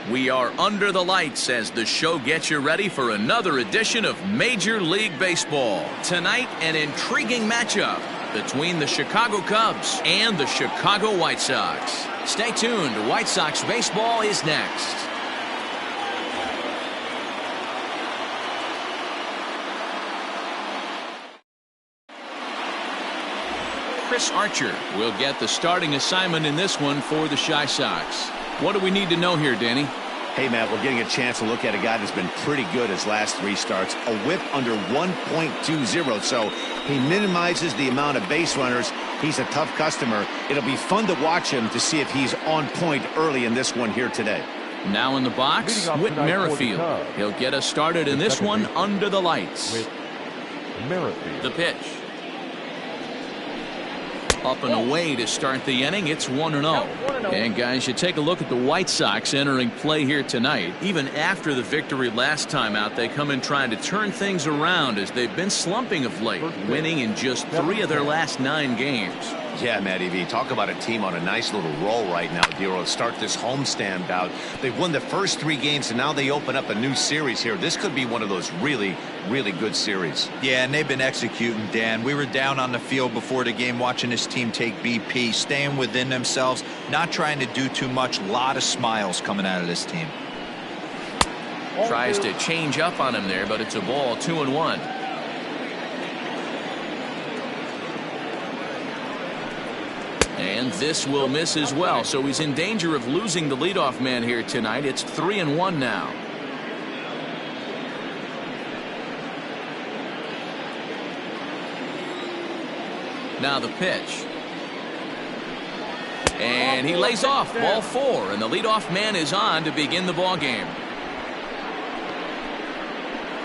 We are under the lights as the show gets you ready for another edition of Major League Baseball. Tonight, an intriguing matchup between the Chicago Cubs and the Chicago White Sox. Stay tuned. White Sox baseball is next. Chris Archer will get the starting assignment in this one for the Chi Sox. What do we need to know here, Danny? Hey, Matt, we're getting a chance to look at a guy that's been pretty good his last 3 starts. A whip under 1.20, so he minimizes the amount of base runners. He's a tough customer. It'll be fun to watch him to see if he's on point early in this one here today. Now in the box, Whit Merrifield. He'll get us started in this one under the lights. The pitch. Up and away to start the inning. It's 1-0. And guys, you take a look at the White Sox entering play here tonight. Even after the victory last time out, they come in trying to turn things around as they've been slumping of late, winning in just 3 of their last 9 games. Yeah, Matty V, talk about a team on a nice little roll right now, Dero. Start this homestand bout. They've won the first 3 games, and now they open up a new series here. This could be one of those really, really good series. Yeah, and they've been executing, Dan. We were down on the field before the game watching this team take BP, staying within themselves, not trying to do too much. A lot of smiles coming out of this team. Tries to change up on him there, but it's a ball, 2-1. And this will miss as well, so he's in danger of losing the leadoff man here tonight. It's 3-1 now. Now the pitch. And he lays off, ball 4, and the leadoff man is on to begin the ball game.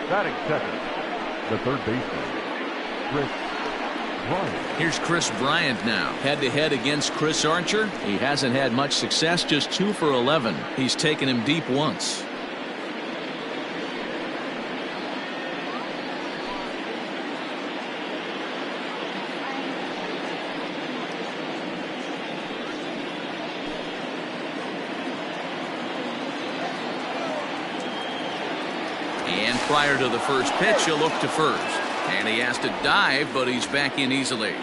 Batting second, the third baseman, Chris Bryant. Here's Chris Bryant now, head-to-head against Chris Archer. He hasn't had much success, just 2 for 11. He's taken him deep once. And prior to the first pitch, he'll look to first. And he has to dive, but he's back in easily.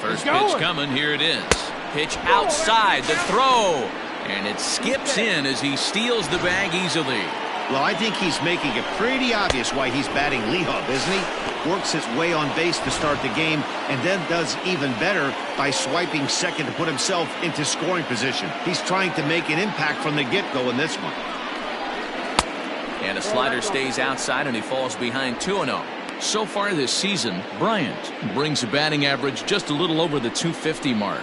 First pitch coming. Here it is. Pitch outside, the throw. And it skips in as he steals the bag easily. Well, I think he's making it pretty obvious why he's batting leadoff, isn't he? Works his way on base to start the game, and then does even better by swiping second to put himself into scoring position. He's trying to make an impact from the get-go in this one. And a slider stays outside, and he falls behind 2-0. So far this season, Bryant brings a batting average just a little over the 250 mark.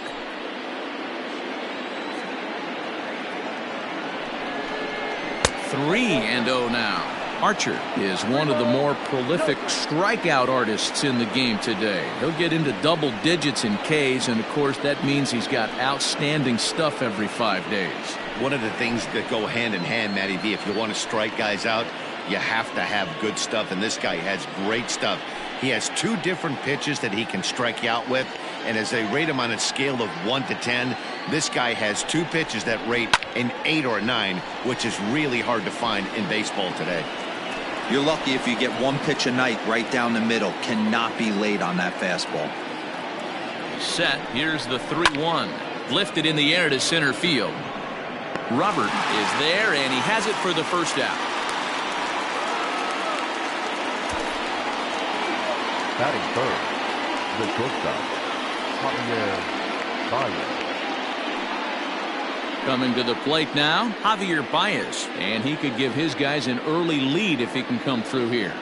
Three and 0 now. Archer is one of the more prolific strikeout artists in the game today. He'll get into double digits in Ks, and of course that means he's got outstanding stuff every 5 days. One of the things that go hand in hand, Matty V, if you want to strike guys out, you have to have good stuff, and this guy has great stuff. He has 2 different pitches that he can strike you out with, and as they rate him on a scale of 1 to 10, this guy has 2 pitches that rate an 8 or a 9, which is really hard to find in baseball today. You're lucky if you get 1 pitch a night right down the middle. Cannot be late on that fastball. Set. Here's the 3-1. Lifted in the air to center field. Robert is there, and he has it for the first out. Batting third, the shortstop, Javier Baez. Coming to the plate now, Javier Baez, and he could give his guys an early lead if he can come through here.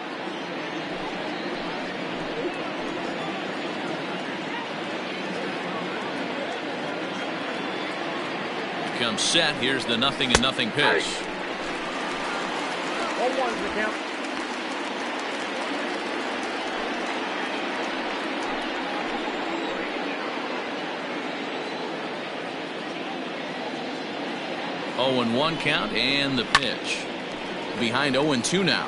Comes set. Here's the 0-0 pitch. 1-1's the count. Oh, 0-1 count, and the pitch. Behind 0-2 now.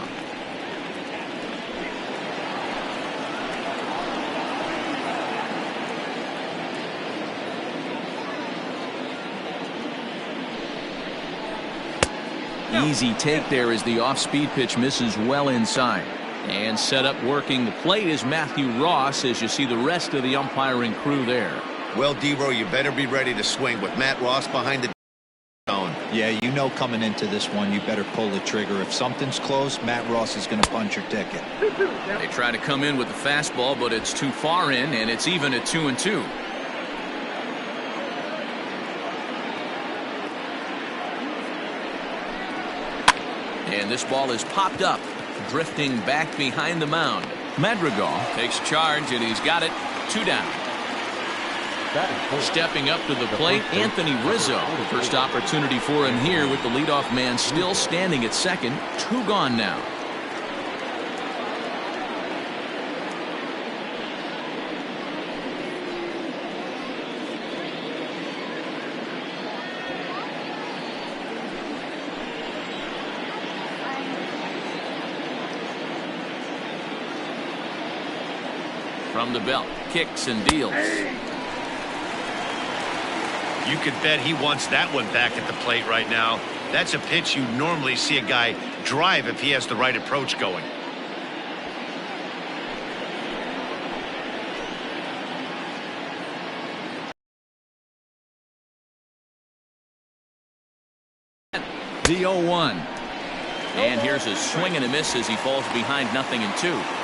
Easy take there as the off-speed pitch misses well inside. And set up working the plate is Matthew Ross as you see the rest of the umpiring crew there. Well, D-Row, you better be ready to swing with Matt Ross behind the zone. Yeah, you know coming into this one you better pull the trigger. If something's close, Matt Ross is going to punch your ticket. They try to come in with the fastball, but it's too far in, and it's even at 2-2. And this ball is popped up, drifting back behind the mound. Madrigal takes charge, and he's got it. 2 down. Stepping up to the plate, Anthony Rizzo. First opportunity for him here with the leadoff man still standing at second. 2 gone now. From the belt, kicks and deals. You could bet he wants that one back at the plate right now. That's a pitch you normally see a guy drive if he has the right approach going. The 0-1. And here's a swing and a miss as he falls behind 0-2.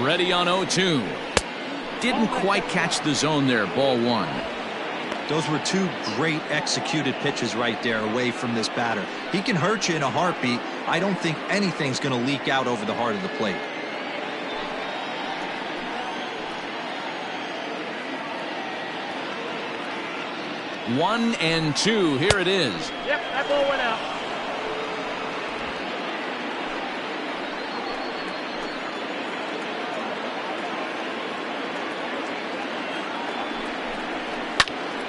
Ready on 0-2. Didn't quite catch the zone there. Ball 1. Those were 2 great executed pitches right there away from this batter. He can hurt you in a heartbeat. I don't think anything's going to leak out over the heart of the plate. One and 2. Here it is. Yep, that ball went out.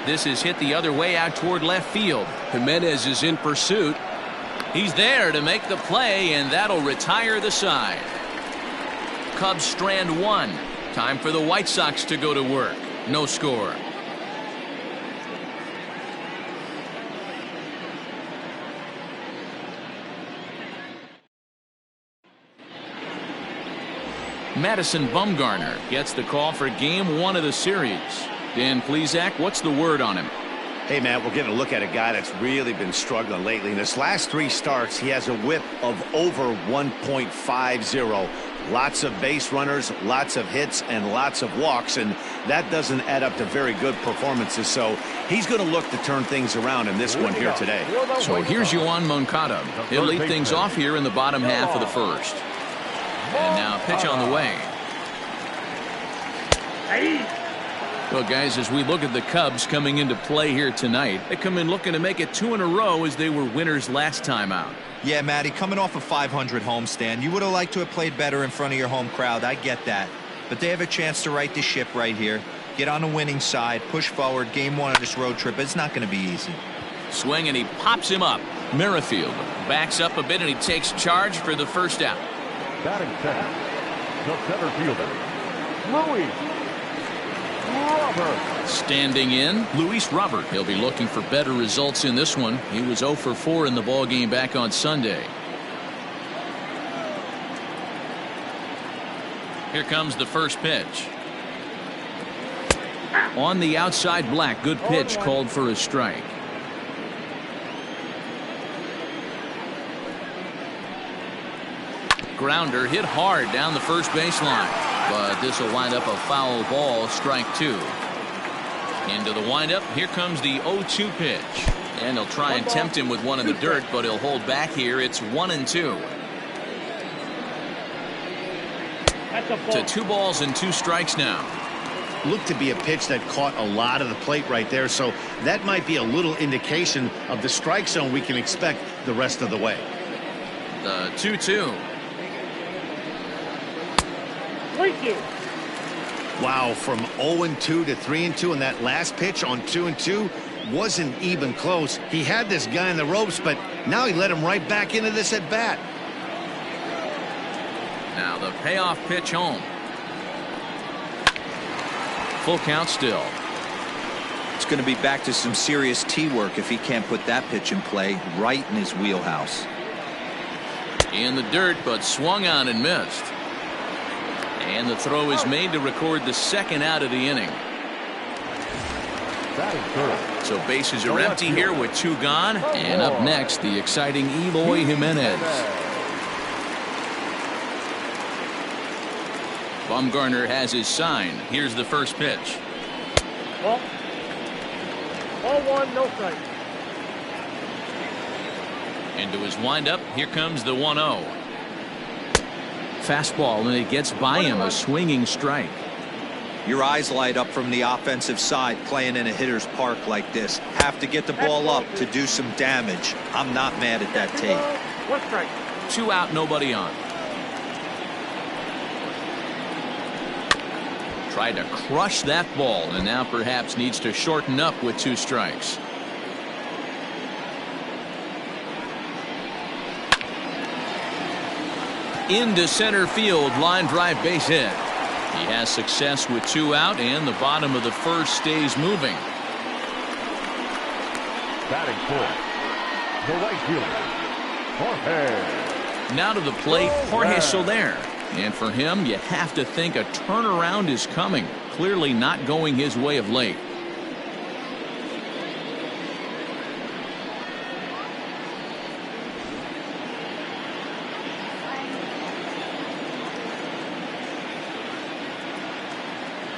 This is hit the other way out toward left field. Jimenez is in pursuit. He's there to make the play, and that'll retire the side. Cubs strand 1. Time for the White Sox to go to work. No score. Madison Bumgarner gets the call for game 1 of the series. Dan Plesac, what's the word on him? Hey, Matt, we're getting a look at a guy that's really been struggling lately. In his last 3 starts, he has a whip of over 1.50. Lots of base runners, lots of hits, and lots of walks, and that doesn't add up to very good performances. So he's going to look to turn things around in this one here today. So here's Yoan Moncada. He'll lead things off here in the bottom half of the first. And now pitch on the way. Well, guys, as we look at the Cubs coming into play here tonight, they come in looking to make it 2 in a row as they were winners last time out. Yeah, Matty, coming off a 500 homestand, you would have liked to have played better in front of your home crowd. I get that. But they have a chance to right the ship right here. Get on the winning side, push forward. Game 1 of this road trip, it's not going to be easy. Swing, and he pops him up. Merrifield backs up a bit, and he takes charge for the first out. Batting second, the center fielder, Luis Robert. Standing in, Luis Robert. He'll be looking for better results in this one. He was 0 for 4 in the ballgame back on Sunday. Here comes the first pitch. On the outside, Black. Good pitch, called for a strike. Grounder hit hard down the first baseline, but this will wind up a foul ball. Strike 2. Into the windup. Here comes the 0-2 pitch, and they'll try and tempt him with one in the dirt, but he'll hold back here. It's 1-2. To 2 balls and 2 strikes now. Looked to be a pitch that caught a lot of the plate right there, so that might be a little indication of the strike zone we can expect the rest of the way. The 2-2. Wow, from 0-2 to 3-2, and that last pitch on 2-2 wasn't even close. He had this guy in the ropes, but now he let him right back into this at bat. Now the payoff pitch home. Full count still. It's going to be back to some serious tee work if he can't put that pitch in play right in his wheelhouse. In the dirt, but swung on and missed. And the throw is made to record the second out of the inning. So bases are empty here with 2 gone. And up next, the exciting Eloy Jimenez. Bumgarner has his sign. Here's the first pitch. Ball 1, no strike. Into his windup, here comes the 1-0. Fastball, and it gets by him, a swinging strike. Your eyes light up from the offensive side playing in a hitter's park like this. Have to get the ball up to do some damage. I'm not mad at that tape. 1 strike. 2 out, nobody on. Tried to crush that ball, and now perhaps needs to shorten up with 2 strikes. Into center field, line drive, base hit. He has success with 2 out, and the bottom of the first stays moving. Batting fourth, the right fielder, Jorge. Now to the plate, Jorge Soler. And for him, you have to think a turnaround is coming. Clearly not going his way of late.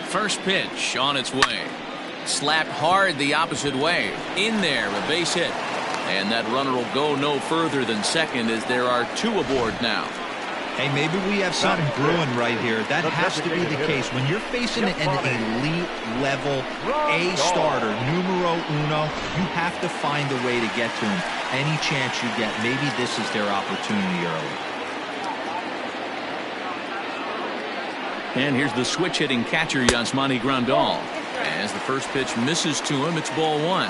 First pitch on its way. Slapped hard the opposite way. In there, a base hit. And that runner will go no further than second as there are 2 aboard now. Hey, maybe we have something brewing right here. That has to be the case. When you're facing an elite level A starter, numero uno, you have to find a way to get to him. Any chance you get, maybe this is their opportunity early. And here's the switch hitting catcher, Yasmani Grandal. As the first pitch misses to him, it's ball 1.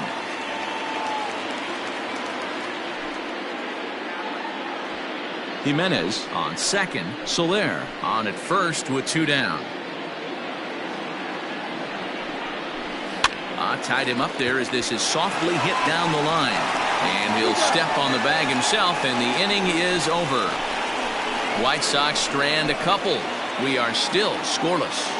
Jimenez on second. Soler on at first with 2 down. Tied him up there as this is softly hit down the line. And he'll step on the bag himself, and the inning is over. White Sox strand a couple. We are still scoreless.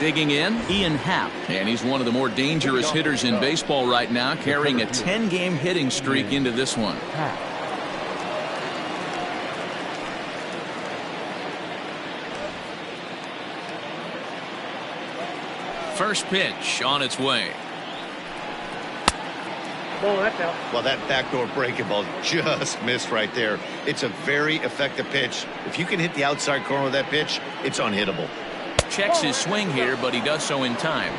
Digging in, Ian Happ, and he's one of the more dangerous hitters in baseball right now, carrying a 10-game hitting streak into this one. First pitch on its way. Well, that backdoor breaking ball just missed right there. It's a very effective pitch. If you can hit the outside corner of that pitch, it's unhittable. Checks his swing here, but he does so in time.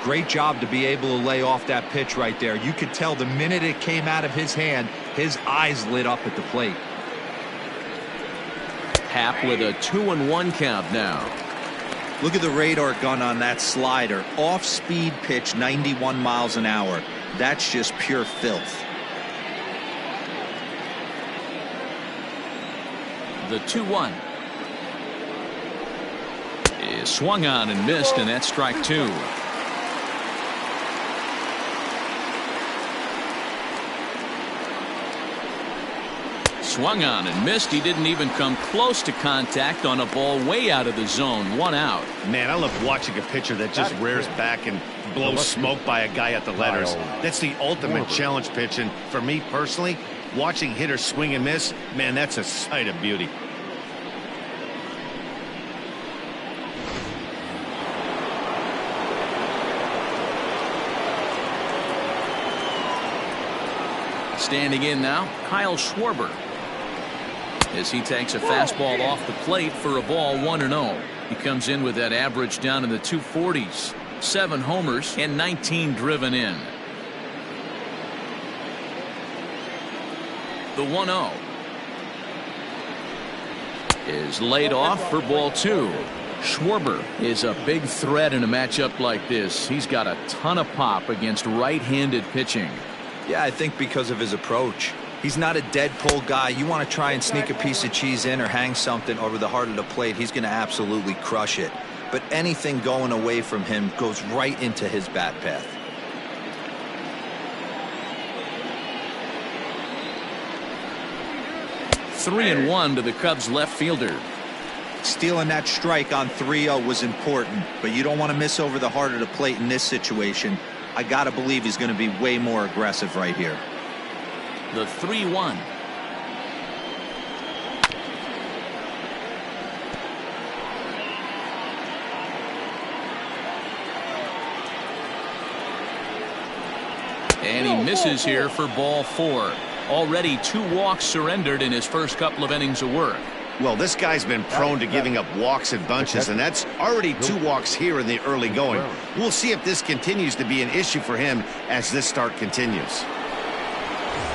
Great job to be able to lay off that pitch right there. You could tell the minute it came out of his hand, his eyes lit up at the plate. Happ with a 2-1 count now. Look at the radar gun on that slider. Off-speed pitch, 91 miles an hour. That's just pure filth. The 2-1 is swung on and missed, and that's strike 2. Swung on and missed. He didn't even come close to contact on a ball way out of the zone. 1 out. Man, I love watching a pitcher that just rears back and blows smoke by a guy at the letters. That's the ultimate challenge pitch, and for me personally, watching hitters swing and miss, man, that's a sight of beauty. Standing in now, Kyle Schwarber, as he takes a fastball off the plate for a ball 1-0. He comes in with that average down in the 240s. 7 homers and 19 driven in. The 1-0 is laid off for ball 2. Schwarber is a big threat in a matchup like this. He's got a ton of pop against right-handed pitching. Yeah, I think because of his approach. He's not a dead pull guy. You want to try and sneak a piece of cheese in or hang something over the heart of the plate, he's going to absolutely crush it. But anything going away from him goes right into his bat path. Three and one to the Cubs left fielder. Stealing that strike on 3-0 was important, but you don't want to miss over the heart of the plate in this situation. I got to believe he's going to be way more aggressive right here. The 3-1. And he misses here for ball 4. Already 2 walks surrendered in his first couple of innings of work. Well, this guy's been prone to giving up walks in bunches, and that's already 2 walks here in the early going. We'll see if this continues to be an issue for him as this start continues.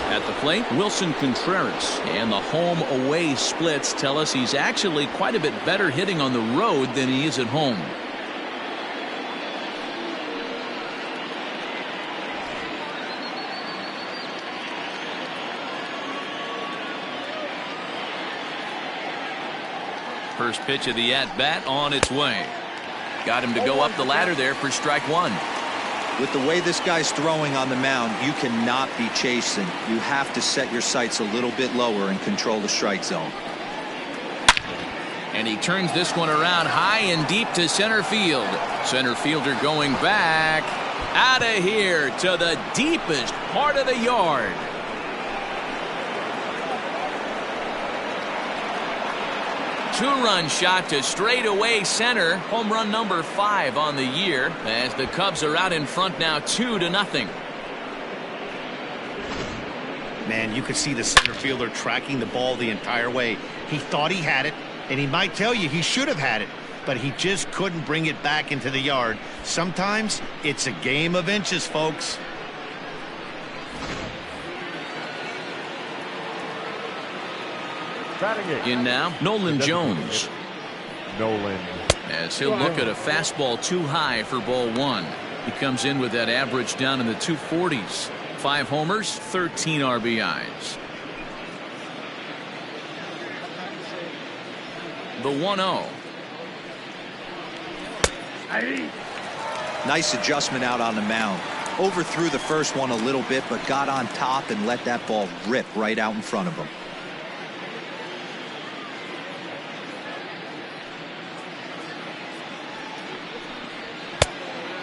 At the plate, Wilson Contreras, and the home-away splits tell us he's actually quite a bit better hitting on the road than he is at home. First pitch of the at-bat on its way. Got him to go up the ladder there for strike 1. With the way this guy's throwing on the mound, you cannot be chasing. You have to set your sights a little bit lower and control the strike zone. And he turns this one around high and deep to center field. Center fielder going back. Out of here to the deepest part of the yard. Two-run shot to straightaway center. Home run number 5 on the year as the Cubs are out in front now 2-0. Man, you could see the center fielder tracking the ball the entire way. He thought he had it, and he might tell you he should have had it, but he just couldn't bring it back into the yard. Sometimes it's a game of inches, folks. In now, Nolan Jones. Nolan. As he'll look at a fastball too high for ball 1. He comes in with that average down in the 240s. 5 homers, 13 RBIs. The 1-0. Nice adjustment out on the mound. Overthrew the first one a little bit, but got on top and let that ball rip right out in front of him.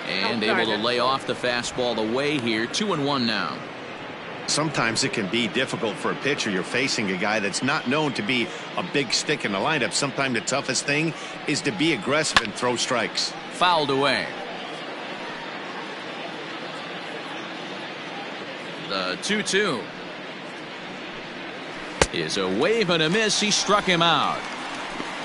And able to lay off the fastball away here. 2-1 now. Sometimes it can be difficult for a pitcher. You're facing a guy that's not known to be a big stick in the lineup. Sometimes the toughest thing is to be aggressive and throw strikes. Fouled away. The 2-2 is a wave and a miss. He struck him out.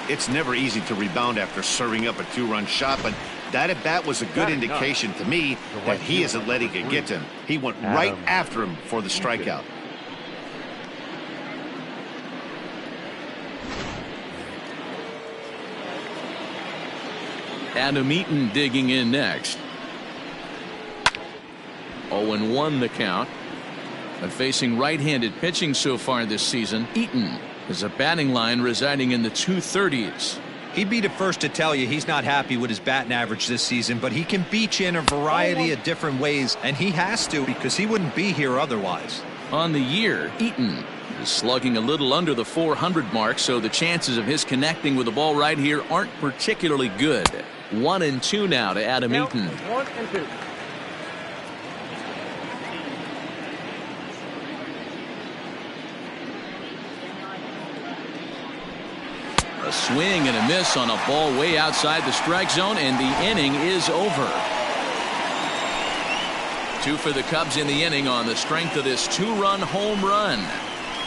It's never easy to rebound after serving up a 2-run shot, but that at bat was a good indication to me that he isn't letting it get to him. He went right after him for the strikeout. Adam Eaton digging in next. 0-1 the count. But facing right-handed pitching so far this season, Eaton has a batting line residing in the 230s. He'd be the first to tell you he's not happy with his batting average this season, but he can beat you in a variety of different ways, and he has to because he wouldn't be here otherwise. On the year, Eaton is slugging a little under the 400 mark, so the chances of his connecting with the ball right here aren't particularly good. 1-2 now to Adam Eaton. 1-2. A swing and a miss on a ball way outside the strike zone, and the inning is over. 2 for the Cubs in the inning on the strength of this 2-run home run.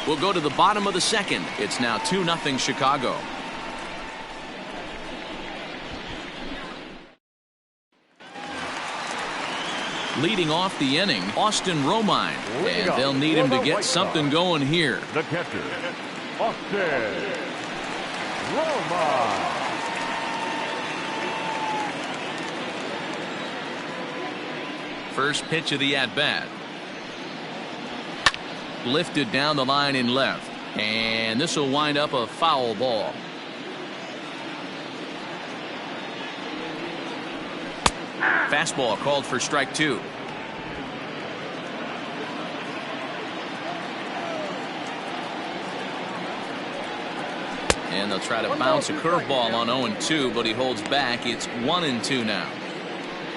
We'll go to the bottom of the second. It's now 2-0 Chicago. Leading off the inning, Austin Romine, and they'll need him to get something going here. The catcher, Austin Romine. First pitch of the at-bat. lifted down the line in left, and this will wind up a foul ball. Fastball called for strike 2. And they'll try to bounce a curveball on 0-2, but he holds back. It's 1-2 now.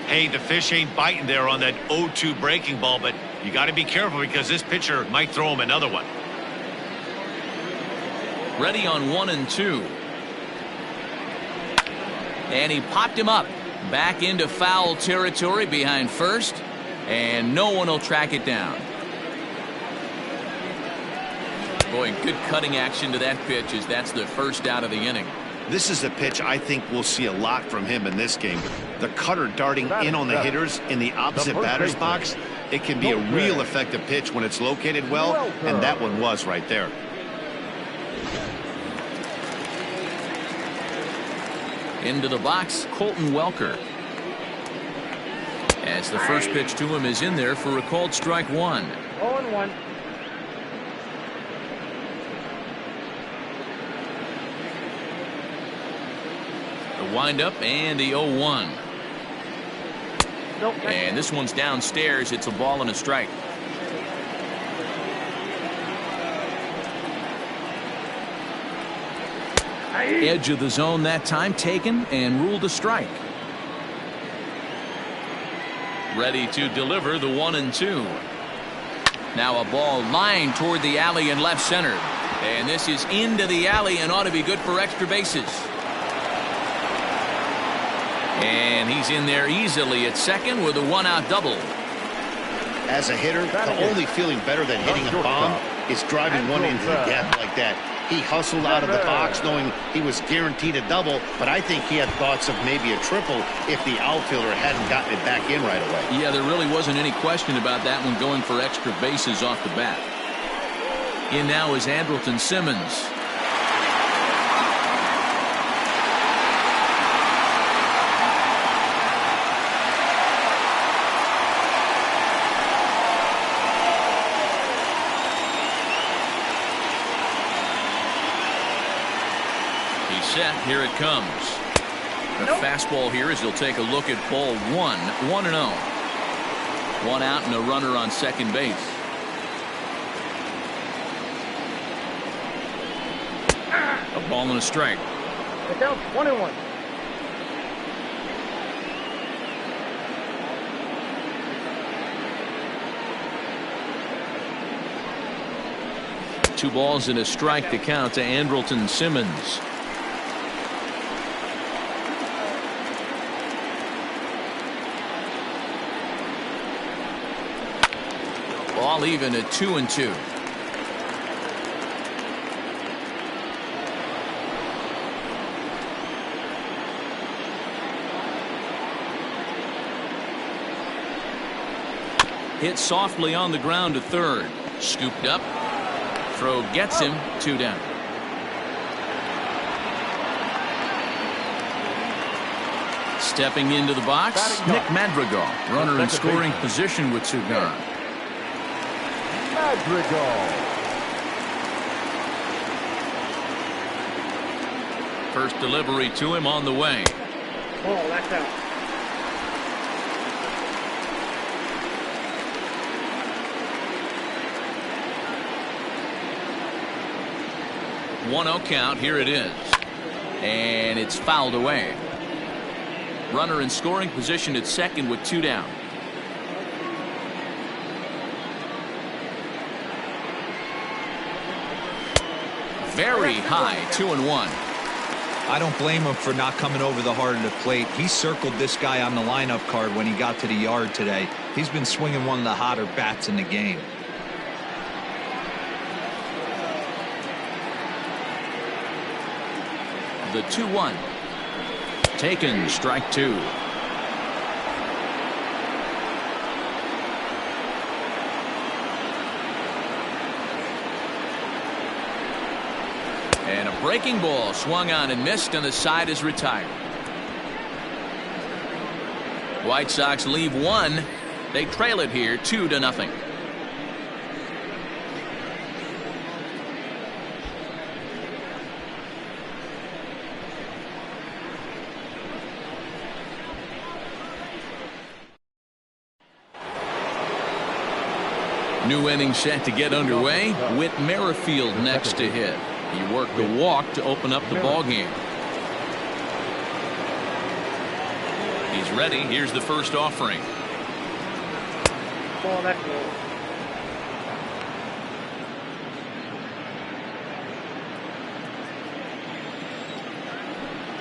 Hey, the fish ain't biting there on that 0-2 breaking ball, but you got to be careful because this pitcher might throw him another one. Ready on 1-2. And he popped him up. Back into foul territory behind first, and no one will track it down. Boy, good cutting action to that pitch as that's the first out of the inning. This is a pitch I think we'll see a lot from him in this game. The cutter darting in on the hitters in the opposite batter's box. It can be a real effective pitch when it's located well, and that one was right there. Into the box, Colton Welker. As the first pitch to him is in there for a called strike 1. 0-1. The windup and the 0-1. Nope. And this one's downstairs. It's a ball and a strike. Edge of the zone that time taken and ruled a strike. Ready to deliver the 1-2. Now a ball lined toward the alley in left center. And this is into the alley and ought to be good for extra bases. And he's in there easily at second with a 1-out double. As a hitter, the only feeling better than hitting a bomb is driving one into the gap like that. He hustled out of the box knowing he was guaranteed a double, but I think he had thoughts of maybe a triple if the outfielder hadn't gotten it back in right away. Yeah, there really wasn't any question about that one, going for extra bases off the bat. In now is Andrelton Simmons. Set. Here it comes. The fastball here as he'll take a look at ball 1. 1-0. 1 out and a runner on second base. A ball and a strike. It counts 1-1. Two balls and a strike to count to Andrelton Simmons. Ball even at 2-2. Hit softly on the ground to third. Scooped up. Throw gets him. 2 down. Stepping into the box, Nick Madrigal. Runner in scoring position with 2 gone. Madrigal. First delivery to him on the way. Oh, that's out. One-0 count. Here it is. And it's fouled away. Runner in scoring position at second with 2 down. Very high. 2-1. I don't blame him for not coming over the heart of the plate. He circled this guy on the lineup card when he got to the yard today. He's been swinging one of the hotter bats in the game. The 2-1. Taken. Strike 2. And a breaking ball swung on and missed, and the side is retired. White Sox leave 1. They trail it here 2-0. New inning set to get underway. Whit Merrifield next to hit. He worked a walk to open up the ball game. He's ready. Here's the first offering. Ball, that's low.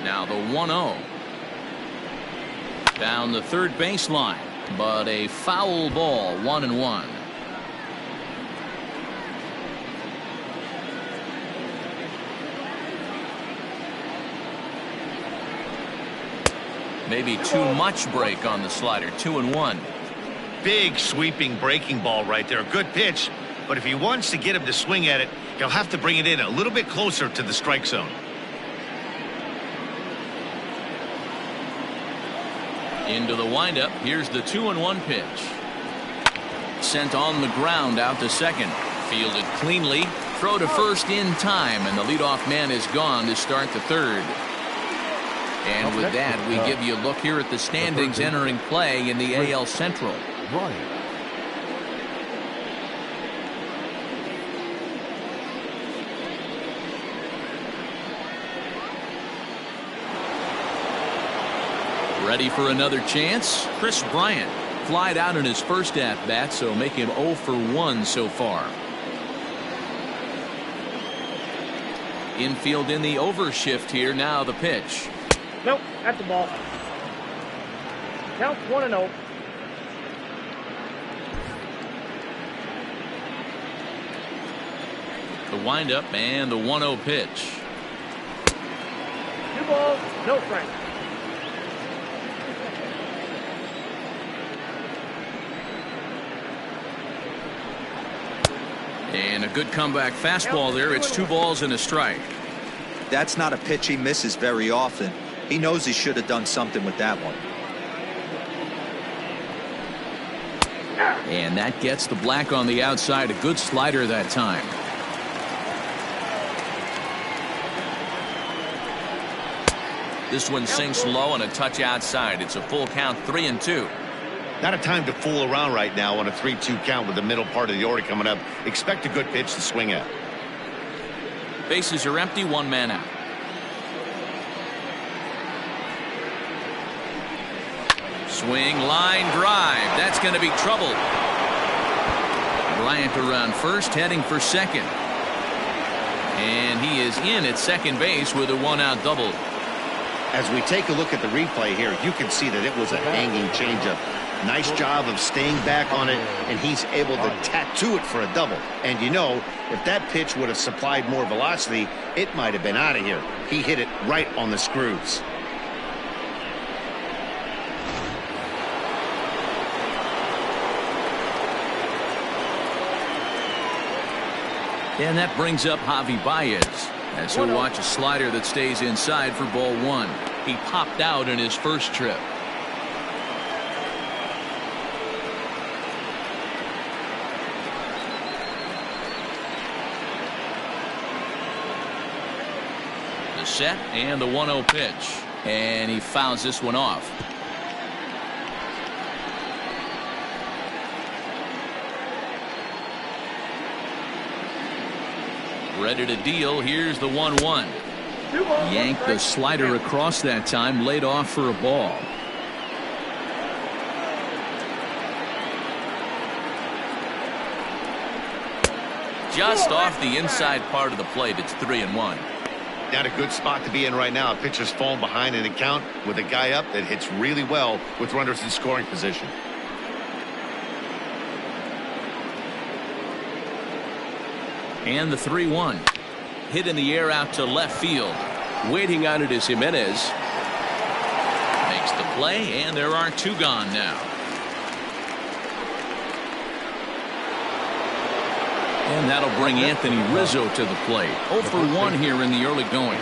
Now the 1-0. Down the third baseline, but a foul ball, 1-1. Maybe too much break on the slider. 2-1. Big sweeping breaking ball right there. Good pitch, but if he wants to get him to swing at it, he'll have to bring it in a little bit closer to the strike zone. Into the windup. Here's the 2-1 pitch. Sent on the ground out to second. Fielded cleanly. Throw to first in time, and the leadoff man is gone to start the third. And with that, we give you a look here at the standings entering play in the AL Central. Ready for another chance? Chris Bryant flied out in his first at-bat, so make him 0 for 1 so far. Infield in the overshift here. Now the pitch. Nope, that's the ball. Count 1-0. The windup and the 1-0 pitch. 2 balls, no strikes. And a good comeback fastball there. It's 2 balls and a strike. That's not a pitch he misses very often. He knows he should have done something with that one. And that gets the black on the outside. A good slider that time. This one sinks low and a touch outside. It's a full count, 3-2. Not a time to fool around right now on a 3-2 count with the middle part of the order coming up. Expect a good pitch to swing at. Bases are empty, 1 man out. Swing, line drive. That's going to be trouble. Bryant around first, heading for second. And he is in at second base with a 1-out double. As we take a look at the replay here, you can see that it was a hanging changeup. Nice job of staying back on it, and he's able to tattoo it for a double. And you know, if that pitch would have supplied more velocity, it might have been out of here. He hit it right on the screws. And that brings up Javi Baez as he'll watch a slider that stays inside for ball 1. He popped out in his first trip. The set and the 1-0 pitch. And he fouls this one off. Ready to deal. Here's the 1-1. Yanked the slider across that time, laid off for a ball. Just off the inside part of the plate. It's 3-1. Not a good spot to be in right now. A pitcher's falling behind in the count with a guy up that hits really well with runners in scoring position. And the 3-1. Hit in the air out to left field. Waiting on it is Jimenez. Makes the play, and there are 2 gone now. And that'll bring Anthony Rizzo to the plate. 0 for 1 here in the early going.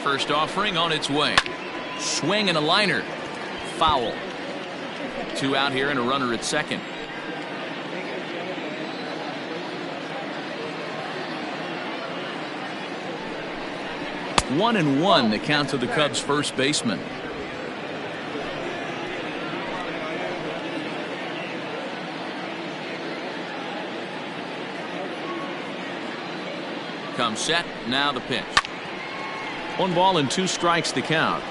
First offering on its way. Swing and a liner. Foul. 2 out here and a runner at second. 1-1 the count to the Cubs first baseman. Comes set. Now the pitch. 1 ball and 2 strikes to count.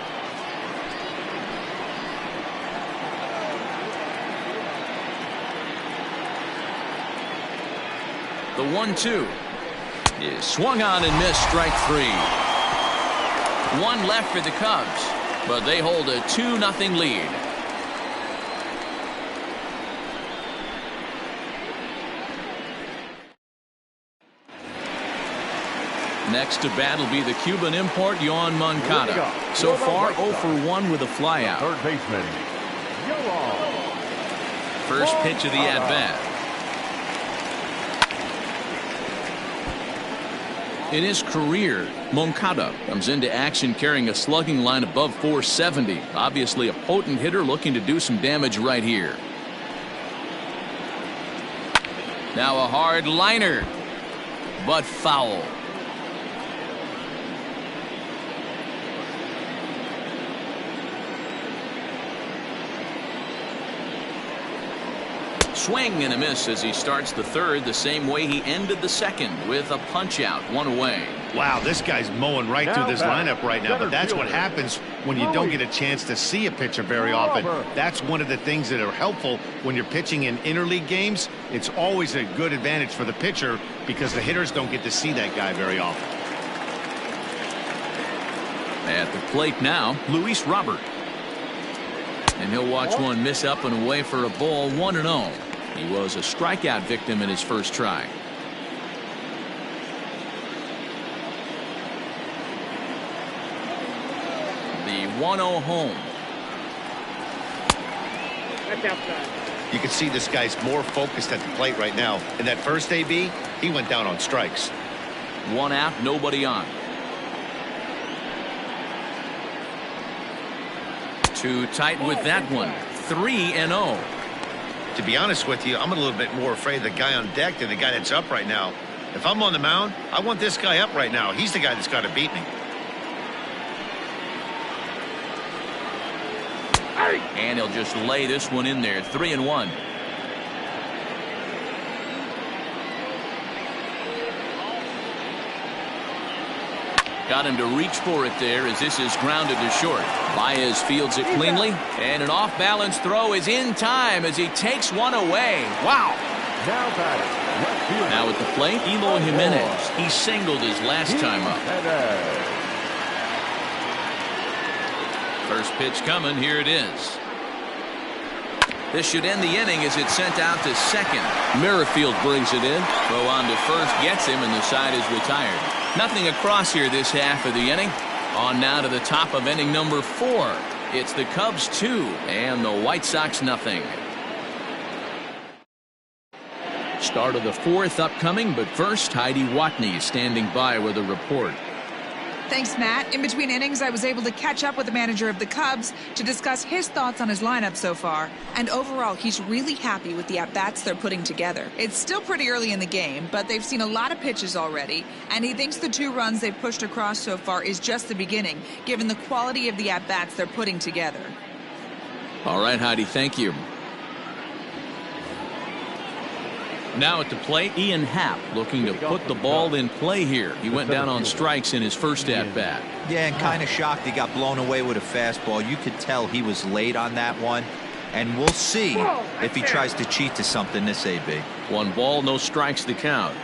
The 1-2 is swung on and missed. Strike 3. 1 left for the Cubs, but they hold a 2-0 lead. Next to bat will be the Cuban import Yoan Moncada. So far 0 for 1 with a flyout. Third baseman, First pitch of the at-bat. In his career, Moncada comes into action carrying a slugging line above 470. Obviously a potent hitter looking to do some damage right here. Now a hard liner, but foul. Swing and a miss as he starts the third the same way he ended the second, with a punch out, 1 away. Wow, this guy's mowing right through this lineup right now, but that's what happens when you don't get a chance to see a pitcher very often. That's one of the things that are helpful when you're pitching in interleague games. It's always a good advantage for the pitcher because the hitters don't get to see that guy very often. At the plate now, Luis Robert. And he'll watch one miss up and away for a ball, 1-0. He was a strikeout victim in his first try. The 1-0 home. That's outside. You can see this guy's more focused at the plate right now. In that first AB, he went down on strikes. 1 out, nobody on. 2 tight with that one. 3-0. To be honest with you, I'm a little bit more afraid of the guy on deck than the guy that's up right now. If I'm on the mound, I want this guy up right now. He's the guy that's got to beat me. And he'll just lay this one in there. 3-1. Got him to reach for it there as this is grounded to short. Baez fields it cleanly, and an off-balance throw is in time as he takes one away. Wow. Now at the plate, Eloy Jimenez. He singled his last time up. First pitch coming. Here it is. This should end the inning as it's sent out to second. Merrifield brings it in. Throw on to first gets him, and the side is retired. Nothing across here this half of the inning. On now to the top of inning number 4. It's the Cubs 2 and the White Sox nothing. Start of the 4th upcoming, but first Heidi Watney standing by with a report. Thanks, Matt. In between innings, I was able to catch up with the manager of the Cubs to discuss his thoughts on his lineup so far. And overall, he's really happy with the at-bats they're putting together. It's still pretty early in the game, but they've seen a lot of pitches already. And he thinks the 2 runs they've pushed across so far is just the beginning, given the quality of the at-bats they're putting together. All right, Heidi, thank you. Now at the plate, Ian Happ looking to put the ball in play here. He went down on strikes in his first at-bat. Yeah, and kind of shocked he got blown away with a fastball. You could tell he was late on that one. And we'll see if he tries to cheat to something this AB. 1 ball, no strikes to count.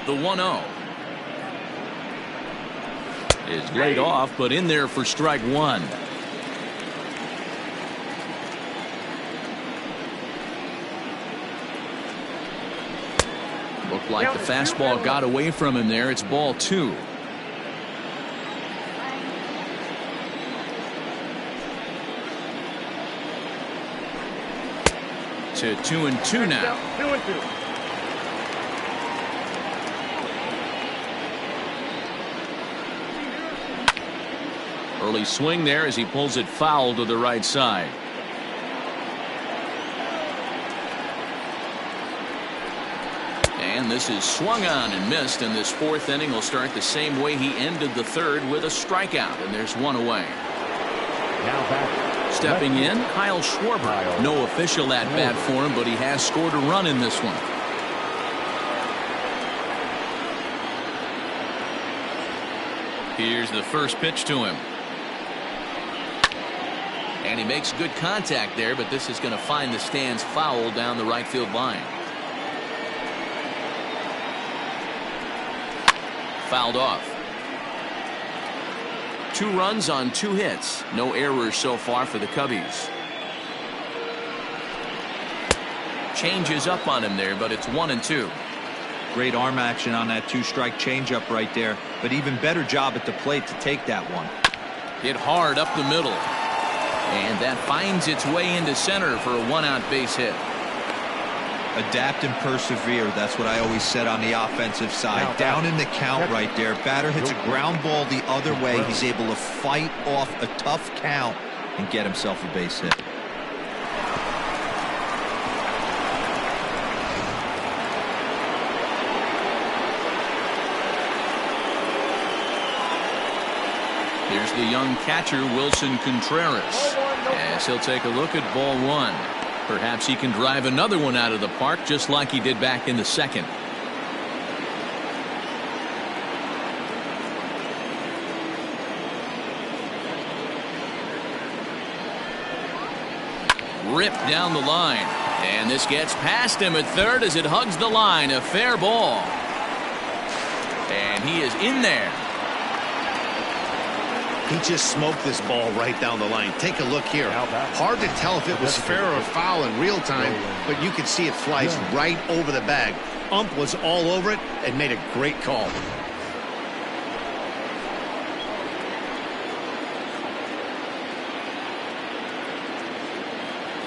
The 1-0 is laid off, but in there for strike 1. Looked like the fastball got away from him there. It's ball 2. To 2-2 now. 2-2. Early swing there as he pulls it foul to the right side. And this is swung on and missed, and this fourth inning will start the same way he ended the third, with a strikeout, and there's one away. Now back. Stepping in, Kyle Schwarber. No official at bat for him, but he has scored a run in this one. Here's the first pitch to him. And he makes good contact there, but this is going to find the stands foul down the right field line. Fouled off. 2 runs on 2 hits. No errors so far for the Cubbies. Changes up on him there, but it's 1-2. Great arm action on that 2-strike changeup right there, but even better job at the plate to take that one. Hit hard up the middle. And that finds its way into center for a 1-out base hit. Adapt and persevere. That's what I always said on the offensive side. Down in the count right there. Batter hits a ground ball the other way. He's able to fight off a tough count and get himself a base hit. Here's the young catcher, Wilson Contreras, as he'll take a look at ball 1. Perhaps he can drive another one out of the park, just like he did back in the second. Ripped down the line, and this gets past him at third as it hugs the line. A fair ball, and he is in there. He just smoked this ball right down the line. Take a look here. Hard to tell if it was fair or foul in real time, but you can see it flies right over the bag. Ump was all over it and made a great call.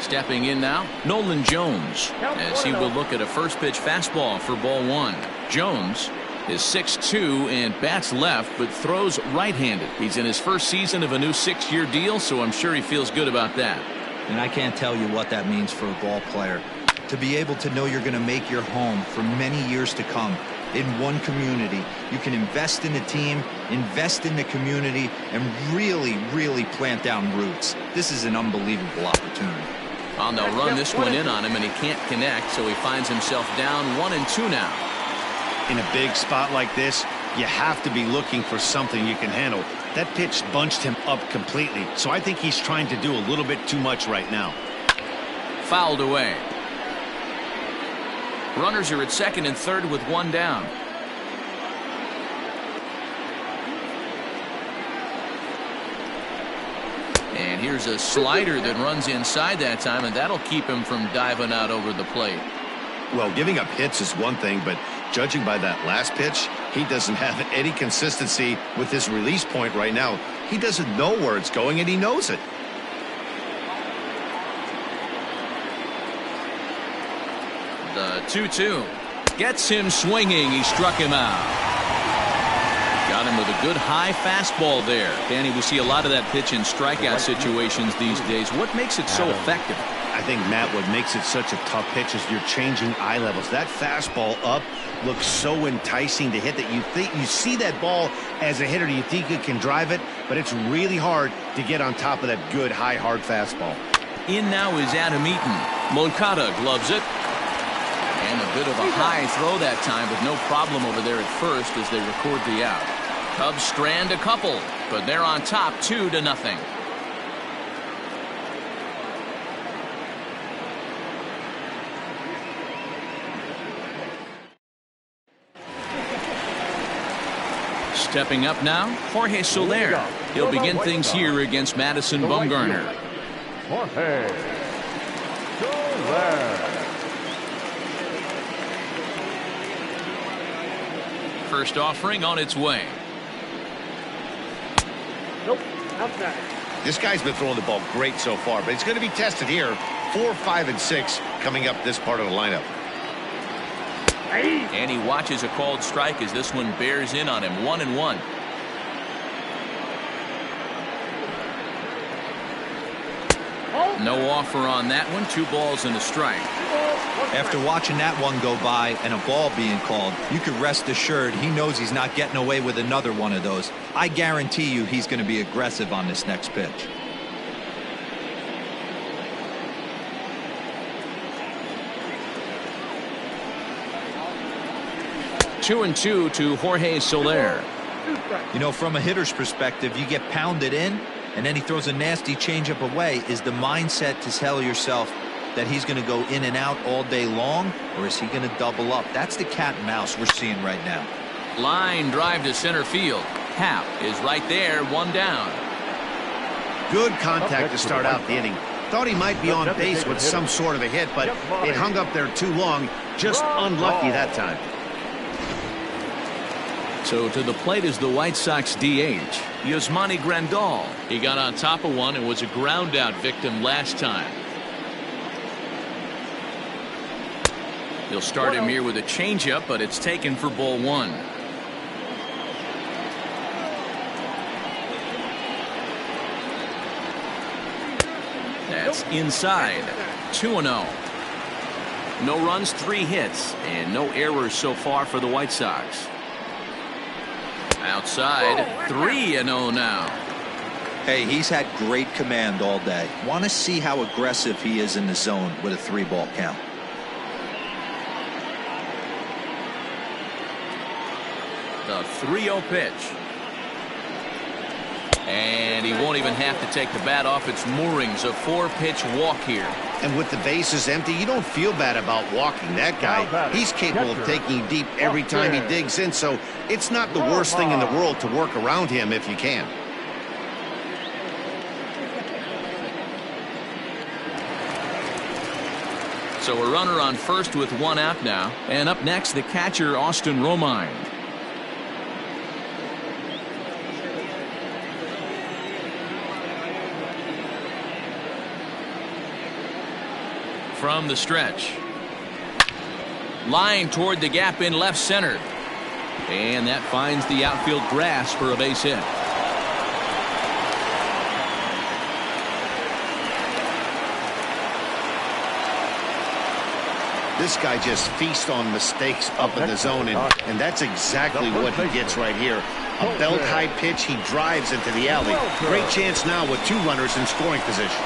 Stepping in now, Nolan Jones, as he will look at a first pitch fastball for ball 1. Jones is 6'2" and bats left, but throws right-handed. He's in his first season of a new 6-year deal, so I'm sure he feels good about that. And I can't tell you what that means for a ball player. To be able to know you're going to make your home for many years to come in one community. You can invest in the team, invest in the community, and really, really plant down roots. This is an unbelievable opportunity. Well, they'll run this one in on him, and he can't connect, so he finds himself down 1-2 now. In a big spot like this, you have to be looking for something you can handle. That pitch bunched him up completely, so I think he's trying to do a little bit too much right now. Fouled away. Runners are at second and third with 1 down. And here's a slider that runs inside that time, and that'll keep him from diving out over the plate. Well, giving up hits is one thing, but judging by that last pitch, he doesn't have any consistency with his release point right now. He doesn't know where it's going, and he knows it. The 2-2 gets him swinging. He struck him out. Got him with a good high fastball there. Danny, we see a lot of that pitch in strikeout situations these days. What makes it so effective? I think, Matt, what makes it such a tough pitch is you're changing eye levels. That fastball up looks so enticing to hit that you see that ball as a hitter. You think you can drive it, but it's really hard to get on top of that good high hard fastball. In now is Adam Eaton. Moncada gloves it. And a bit of a high throw that time, with no problem over there at first as they record the out. Cubs strand a couple, but they're on top 2-0. Stepping up now, Jorge Soler. He'll begin things here against Madison Bumgarner. Jorge Soler. First offering on its way. Nope, outside. This guy's been throwing the ball great so far, but he's going to be tested here. 4, 5, and 6 coming up this part of the lineup. And he watches a called strike as this one bears in on him. 1-1. No offer on that one. 2 balls and a strike. After watching that one go by and a ball being called, you could rest assured he knows he's not getting away with another one of those. I guarantee you he's going to be aggressive on this next pitch. Two and two to Jorge Soler. You know, from a hitter's perspective, you get pounded in, and then he throws a nasty changeup away. Is the mindset to tell yourself that he's going to go in and out all day long, or is he going to double up? That's the cat and mouse we're seeing right now. Line drive to center field. Happ is right there, 1 down. Good contact to start out the inning. Thought he might be on base with some sort of a hit, but it hung up there too long. Just unlucky that time. So to the plate is the White Sox DH, Yasmani Grandal. He got on top of one and was a ground out victim last time. He'll start him here with a changeup, but it's taken for ball 1. That's inside. 2-0. No runs, 3 hits, and no errors so far for the White Sox. Outside, 3-0 now. Hey, he's had great command all day. Want to see how aggressive he is in the zone with a 3-ball count. The 3-0 pitch. And he won't even have to take the bat off its moorings. A 4-pitch walk here. And with the bases empty, you don't feel bad about walking that guy. He's capable of taking deep every time he digs in, so it's not the worst thing in the world to work around him if you can. So a runner on first with 1 out now. And up next, the catcher, Austin Romine. From the stretch. Line toward the gap in left center. And that finds the outfield grass for a base hit. This guy just feasts on mistakes up in the zone, and that's exactly what he gets right here. A belt-high pitch, he drives into the alley. Great chance now with 2 runners in scoring position.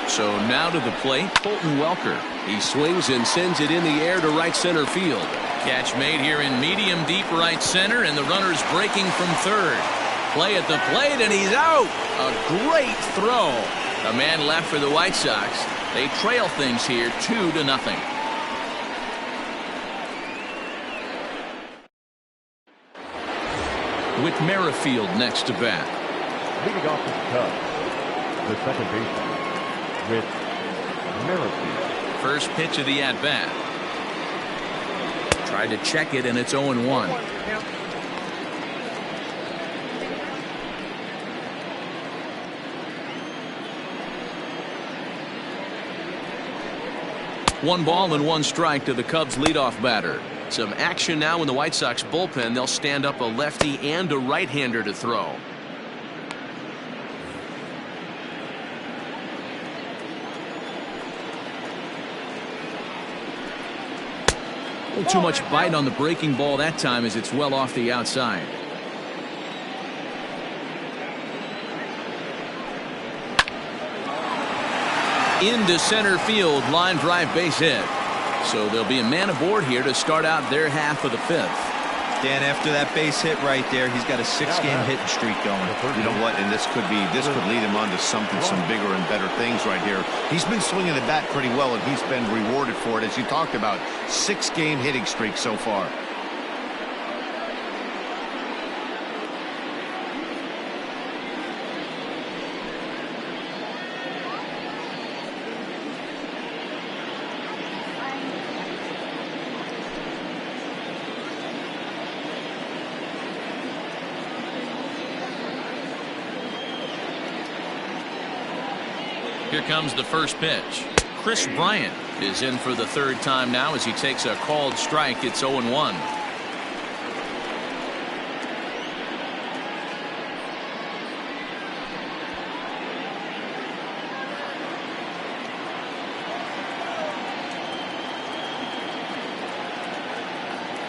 So now to the plate, Colton Welker. He swings and sends it in the air to right center field. Catch made here in medium deep right center, and the runner's breaking from third. Play at the plate, and he's out. A great throw. A man left for the White Sox. They trail things here 2-0. With Merrifield next to bat. Leading off the Cubs, the second baseman, with Merrifield. First pitch of the at-bat. Tried to check it, and it's 0-1. One ball and 1 strike to the Cubs leadoff batter. Some action now in the White Sox bullpen. They'll stand up a lefty and a right-hander to throw. A little too much bite on the breaking ball that time as it's well off the outside. Into center field, line drive base hit. So there'll be a man aboard here to start out their half of the 5th. Dan, after that base hit right there, he's got a 6-game hitting streak going. You know what? And this could lead him on to some bigger and better things right here. He's been swinging the bat pretty well, and he's been rewarded for it, as you talked about. 6-game hitting streak so far. Here comes the first pitch. Chris Bryant is in for the third time now as he takes a called strike. It's 0-1.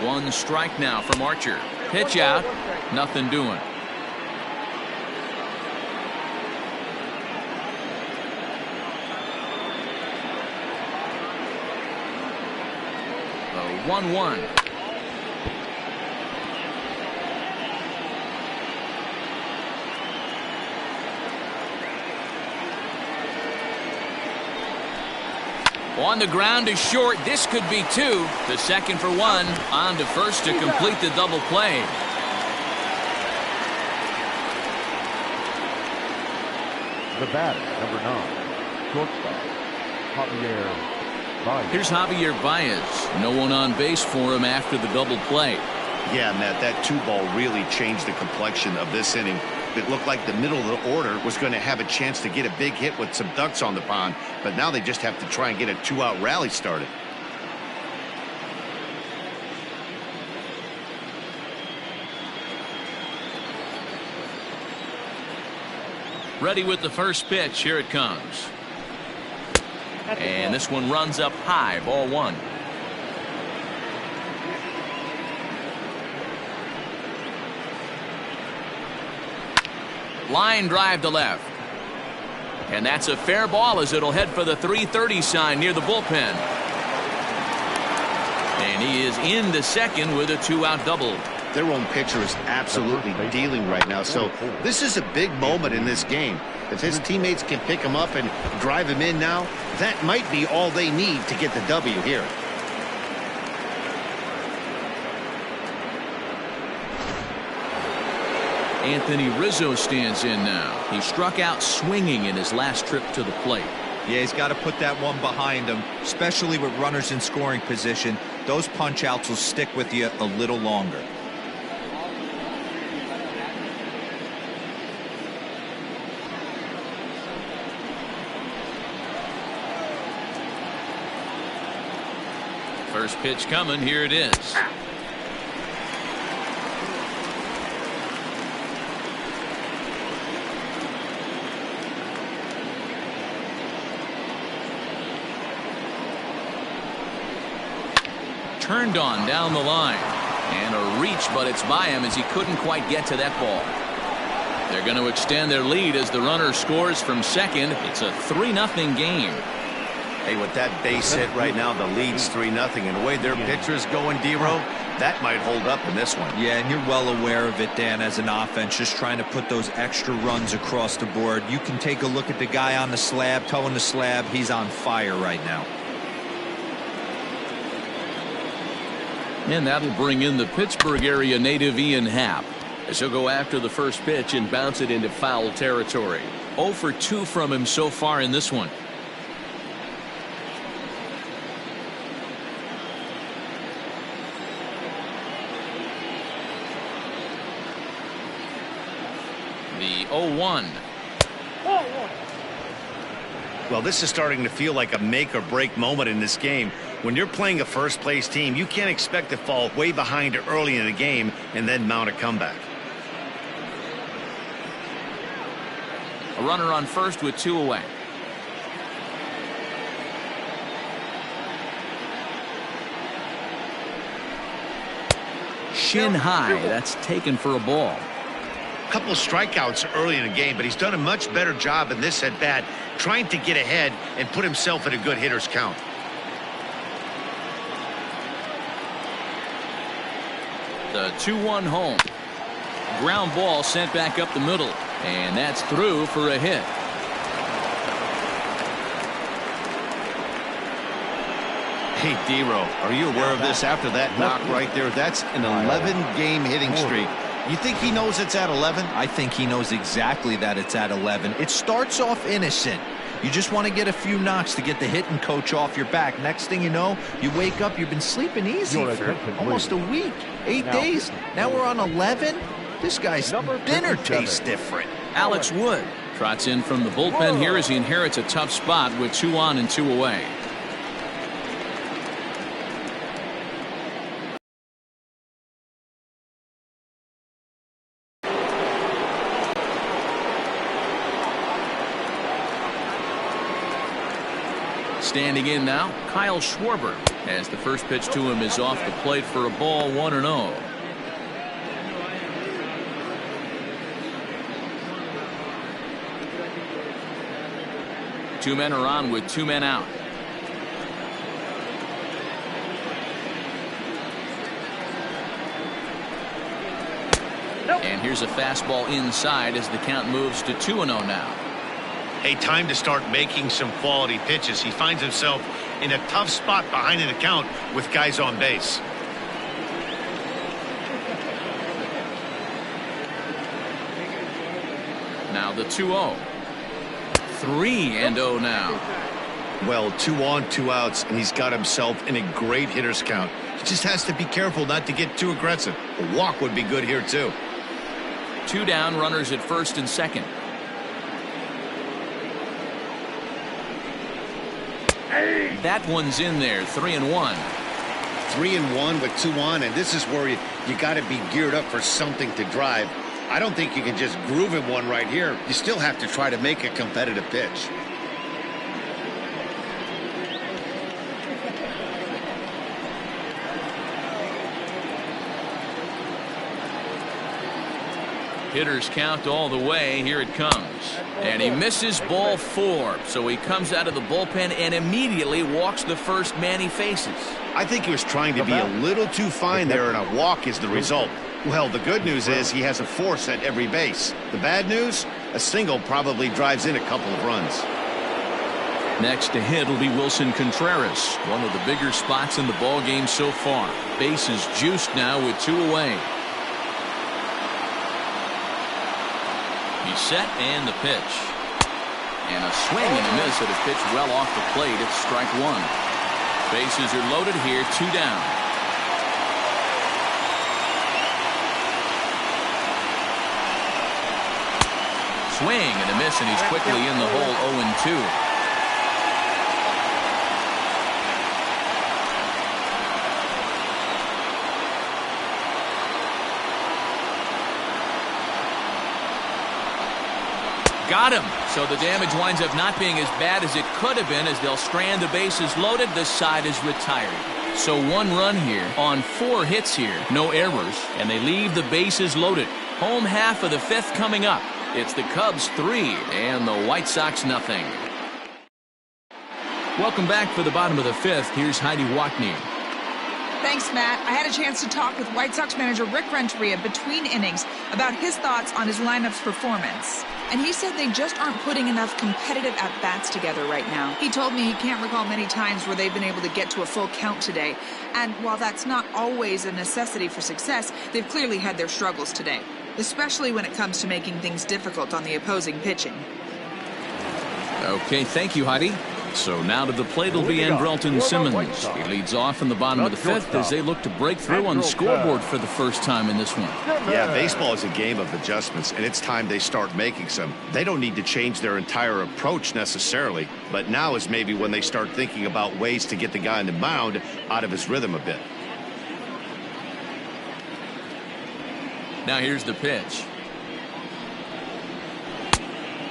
One strike now from Archer. Pitch out. Nothing doing. The 1-1. On the ground is short. This could be two. The second for one. On to first to complete the double play. The batter, number 9, shortstop, Javier Baez. Here's Javier Baez. No one on base for him after the double play. Yeah, Matt, that 2-ball really changed the complexion of this inning. It looked like the middle of the order was going to have a chance to get a big hit with some ducks on the pond, but now they just have to try and get a 2-out rally started. Ready with the first pitch. Here it comes. And this one runs up high. Ball 1. Line drive to left. And that's a fair ball as it'll head for the 330 sign near the bullpen. And he is in the second with a 2-out double. Their own pitcher is absolutely dealing right now, so this is a big moment in this game. If his teammates can pick him up and drive him in now, that might be all they need to get the W here. Anthony Rizzo stands in now. He struck out swinging in his last trip to the plate. Yeah, he's got to put that one behind him, especially with runners in scoring position. Those punch outs will stick with you a little longer. First pitch coming. Here it is. Turned on down the line. And a reach, but it's by him as he couldn't quite get to that ball. They're going to extend their lead as the runner scores from second. It's a 3-0 game. Hey, with that base hit right now, the lead's 3-0. And the way their pitcher's going, D-Row, that might hold up in this one. Yeah, and you're well aware of it, Dan, as an offense, just trying to put those extra runs across the board. You can take a look at the guy on the slab, towing the slab. He's on fire right now. And that'll bring in the Pittsburgh area native Ian Happ as he'll go after the first pitch and bounce it into foul territory. 0 for 2 from him so far in this one. The 0-1. Well, this is starting to feel like a make-or-break moment in this game. When you're playing a first-place team, you can't expect to fall way behind early in the game and then mount a comeback. A runner on first with 2 away. Shin high. That's taken for a ball. Couple strikeouts early in the game, but he's done a much better job in this at bat, trying to get ahead and put himself in a good hitter's count. The 2-1 home. Ground ball sent back up the middle, and that's through for a hit. Hey, D-Row, are you aware of this after that knock right there? That's an 11-game hitting streak. You think he knows it's at 11? I think he knows exactly that it's at 11. It starts off innocent. You just want to get a few knocks to get the hitting coach off your back. Next thing you know, you wake up, you've been sleeping easy for almost a week, 8 days. Now we're on 11. This guy's dinner tastes different. Alex Wood Trots in from the bullpen here as he inherits a tough spot with 2 on and 2 away. Standing in now, Kyle Schwarber, as the first pitch to him is off the plate for a ball, 1-0. Two men are on with 2 men out. And here's a fastball inside as the count moves to 2-0 now. Hey, time to start making some quality pitches. He finds himself in a tough spot behind an account with guys on base. Now the 2-0. 3-0 now. Well, 2 on, 2 outs, and he's got himself in a great hitter's count. He just has to be careful not to get too aggressive. A walk would be good here, too. 2 down, runners at first and second. That one's in there. 3-1. 3-1 with 2 on, and this is where you got to be geared up for something to drive. I don't think you can just groove him one right here. You still have to try to make a competitive pitch. Hitters count all the way. Here it comes. And he misses ball 4. So he comes out of the bullpen and immediately walks the first man he faces. I think he was trying to be a little too fine there, and a walk is the result. Well, the good news is he has a force at every base. The bad news? A single probably drives in a couple of runs. Next to hit will be Wilson Contreras, one of the bigger spots in the ball game so far. Base is juiced now with 2 away. He's set, and the pitch. And a swing and a miss at a pitch well off the plate. It's strike 1. Bases are loaded here, 2 down. Swing and a miss, and he's quickly in the hole. 0-2. Got him. So the damage winds up not being as bad as it could have been as they'll strand the bases loaded. This side is retired. So 1 run here on 4 hits here. No errors. And they leave the bases loaded. Home half of the 5th coming up. It's the Cubs 3 and the White Sox nothing. Welcome back for the bottom of the 5th. Here's Heidi Watney. Thanks, Matt. I had a chance to talk with White Sox manager Rick Renteria between innings about his thoughts on his lineup's performance. And he said they just aren't putting enough competitive at-bats together right now. He told me he can't recall many times where they've been able to get to a full count today. And while that's not always a necessity for success, they've clearly had their struggles today, especially when it comes to making things difficult on the opposing pitching. Okay, thank you, Heidi. So now to the plate will be Andrelton Simmons. He leads off in the bottom of the 5th as they look to break through on the scoreboard for the first time in this one. Yeah, baseball is a game of adjustments, and it's time they start making some. They don't need to change their entire approach necessarily, but now is maybe when they start thinking about ways to get the guy on the mound out of his rhythm a bit. Now here's the pitch.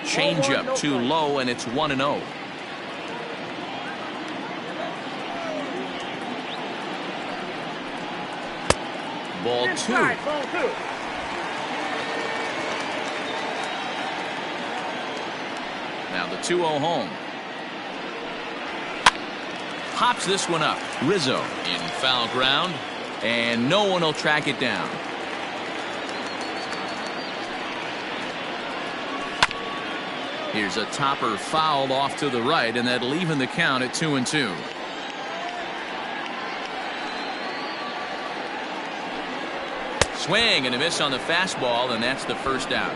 Changeup too low, and it's 1-0. Ball 2. Now the 2-0 home. Pops this one up. Rizzo in foul ground, and no one will track it down. Here's a topper fouled off to the right, and that'll even the count at 2-2. Swing and a miss on the fastball, and that's the first out.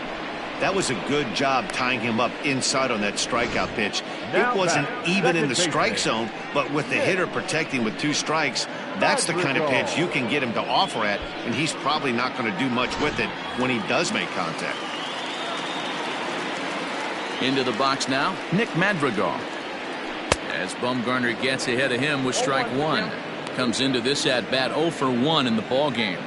That was a good job tying him up inside on that strikeout pitch. It wasn't even in the strike zone, but with the hitter protecting with 2 strikes, that's the kind of pitch you can get him to offer at, and he's probably not going to do much with it when he does make contact. Into the box now, Nick Madrigal. As Bumgarner gets ahead of him with strike one. Comes into this at bat 0 for 1 in the ball game.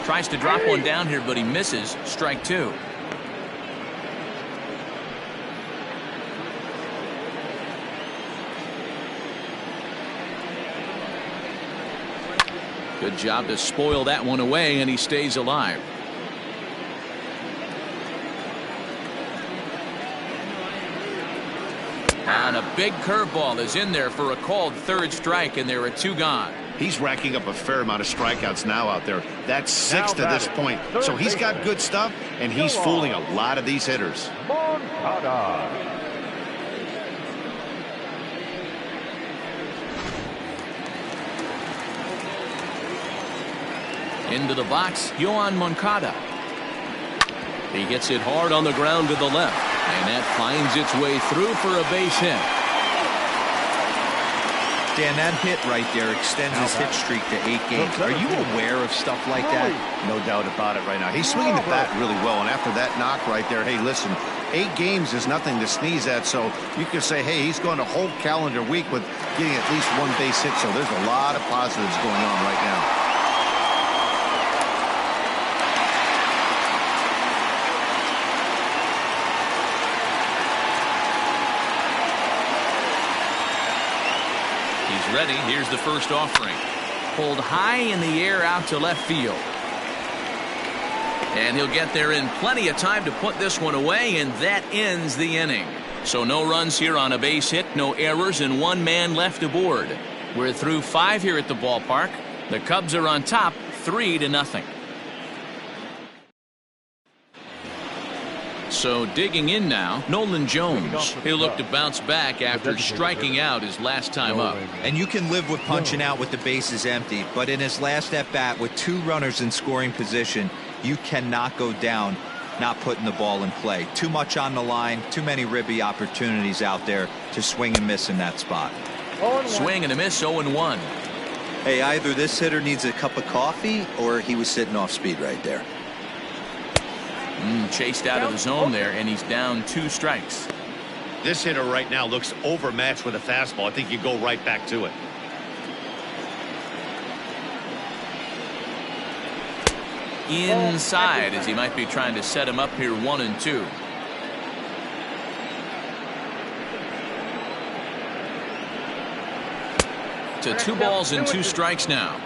Tries to drop one down here, but he misses. Strike two. Good job to spoil that one away, and he stays alive. And a big curveball is in there for a called third strike, and there are 2 gone. He's racking up a fair amount of strikeouts now out there. That's 6 to this point. So he's got good stuff, and he's fooling a lot of these hitters. Into the box, Yoan Moncada. He hits it hard on the ground to the left, and that finds its way through for a base hit. Dan, that hit right there extends his hit streak to 8 games. Are you aware of stuff like that? No doubt about it right now. He's swinging the bat really well, and after that knock right there, hey, listen, 8 games is nothing to sneeze at, so you can say, hey, he's going a whole calendar week with getting at least 1 base hit, so there's a lot of positives going on right now. Ready. Here's the first offering. Pulled high in the air out to left field. And he'll get there in plenty of time to put this one away, and that ends the inning. So no runs here on a base hit, no errors, and 1 man left aboard. We're through 5 here at the ballpark. The Cubs are on top 3-0. So digging in now, Nolan Jones. He'll look to bounce back after striking out his last time up. And you can live with punching out with the bases empty, but in his last at bat with 2 runners in scoring position, you cannot go down not putting the ball in play. Too much on the line, too many ribby opportunities out there to swing and miss in that spot. Swing and a miss, 0-1. Hey, either this hitter needs a cup of coffee or he was sitting off speed right there. Chased out of the zone there, and he's down 2 strikes. This hitter right now looks overmatched with a fastball. I think you go right back to it. Inside, as he might be trying to set him up here 1-2. To 2 balls and 2 strikes now.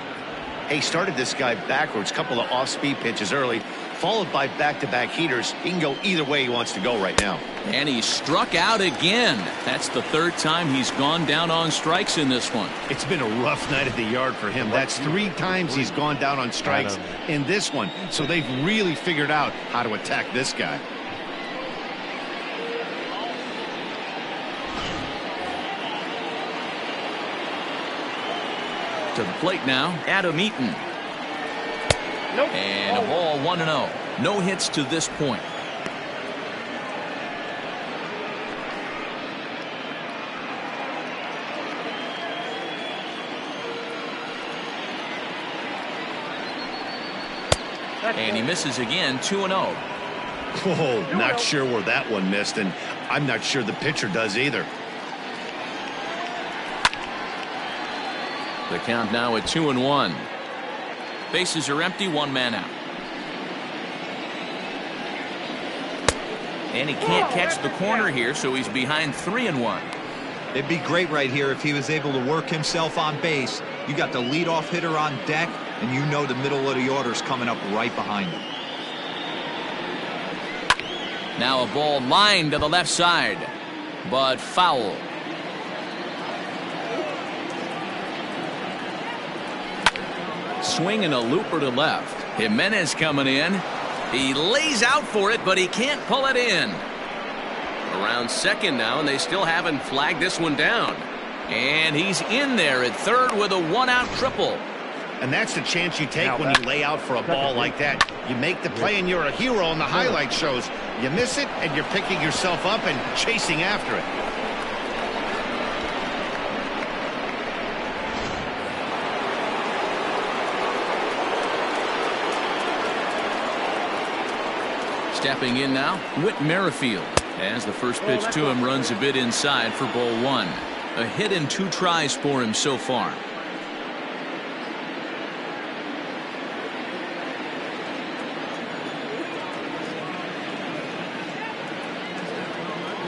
He started this guy backwards, couple of off-speed pitches early, followed by back-to-back heaters. He can go either way he wants to go right now. And he struck out again. That's the 3rd time he's gone down on strikes in this one. It's been a rough night at the yard for him. That's 3 times he's gone down on strikes in this one. So they've really figured out how to attack this guy. To the plate now, Adam Eaton. And a ball, 1-0. No hits to this point. And he misses again, 2-0. Whoa, not sure where that one missed, and I'm not sure the pitcher does either. The count now at 2-1. Bases are empty, 1 man out. And he can't catch the corner here, so he's behind 3-1. It'd be great right here if he was able to work himself on base. You got the leadoff hitter on deck, and you know the middle of the order's coming up right behind him. Now a ball lined to the left side, but foul. Swing and a looper to left. Jimenez coming in. He lays out for it, but he can't pull it in. Around second now, and they still haven't flagged this one down. And he's in there at third with a 1-out triple. And that's the chance you take when you lay out for a ball like that. You make the play and you're a hero on the highlight shows. You miss it and you're picking yourself up and chasing after it. Stepping in now, Whit Merrifield, as the first pitch to him runs a bit inside for ball one. A hit and 2 tries for him so far.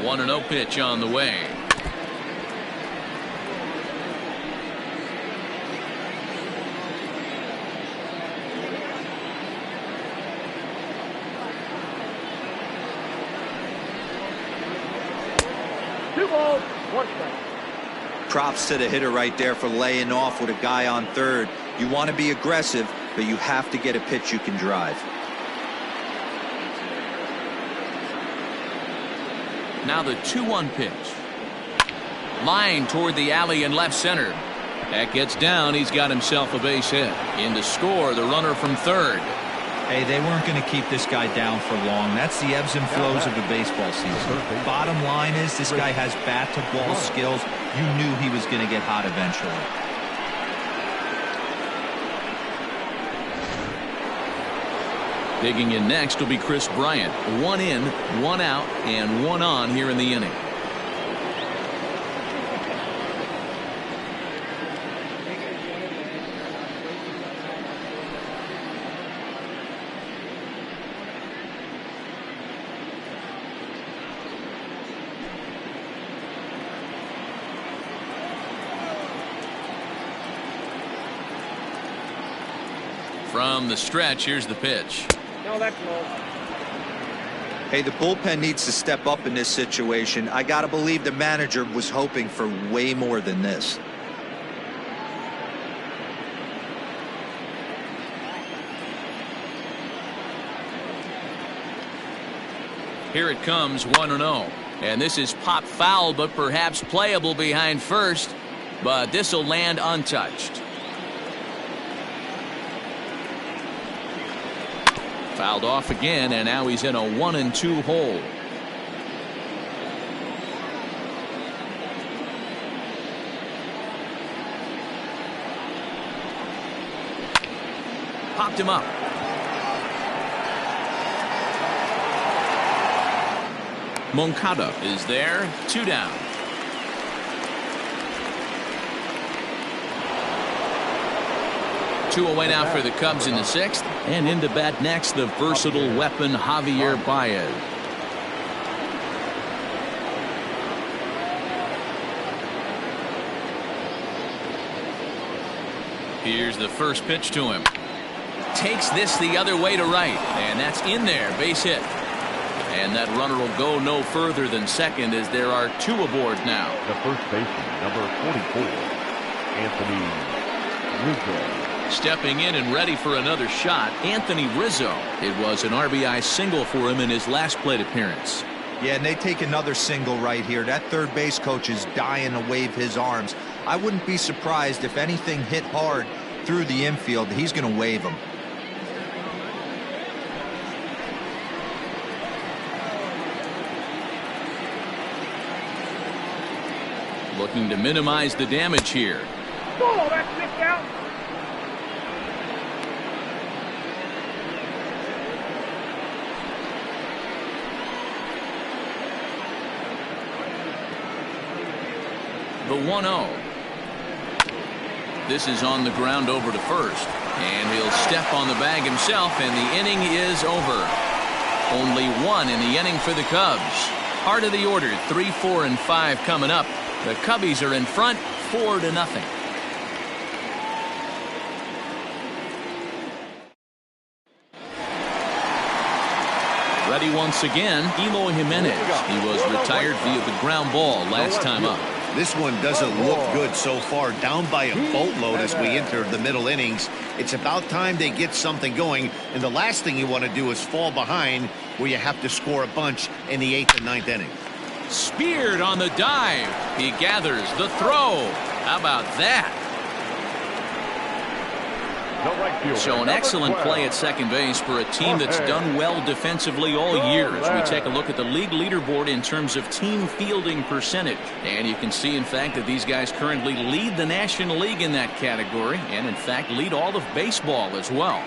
One and 0 pitch on the way. Props to the hitter right there for laying off with a guy on third. You want to be aggressive, but you have to get a pitch you can drive. Now the 2-1 pitch. Line toward the alley in left center. That gets down. He's got himself a base hit. In to score, the runner from third. Hey, they weren't going to keep this guy down for long. That's the ebbs and flows of the baseball season. Bottom line is this guy has bat-to-ball skills. You knew he was going to get hot eventually. Digging in next will be Chris Bryant. 1 in, 1 out, and 1 on here in the inning. From the stretch, here's the pitch. No, that's low. Hey, the bullpen needs to step up in this situation. I got to believe the manager was hoping for way more than this. Here it comes, 1-0. And this is pop foul, but perhaps playable behind first. But this will land untouched. Fouled off again, and now he's in a 1-2 hole. Popped him up. Moncada is there. 2 down. Two away now for the Cubs in the 6th. And into bat next, the versatile weapon Javier Baez. Here's the first pitch to him. Takes this the other way to right. And that's in there. Base hit. And that runner will go no further than second as there are 2 aboard now. The first baseman, number 44, Anthony Rizzo. Stepping in and ready for another shot, Anthony Rizzo. It was an RBI single for him in his last plate appearance. Yeah, and they take another single right here. That third base coach is dying to wave his arms. I wouldn't be surprised if anything hit hard through the infield. He's going to wave them. Looking to minimize the damage here. Oh, that's missed out. The 1-0. This is on the ground over to first. And he'll step on the bag himself, and the inning is over. Only 1 in the inning for the Cubs. Heart of the order, 3, 4, and 5 coming up. The Cubbies are in front, 4-0. Ready once again, Eloy Jimenez. He was retired via the ground ball last time up. This one doesn't look good so far. Down by a boatload as we enter the middle innings. It's about time they get something going. And the last thing you want to do is fall behind where you have to score a bunch in the 8th and 9th inning. Speared on the dive. He gathers the throw. How about that? So an excellent play at second base for a team that's done well defensively all year as we take a look at the league leaderboard in terms of team fielding percentage. And you can see, in fact, that these guys currently lead the National League in that category and, in fact, lead all of baseball as well.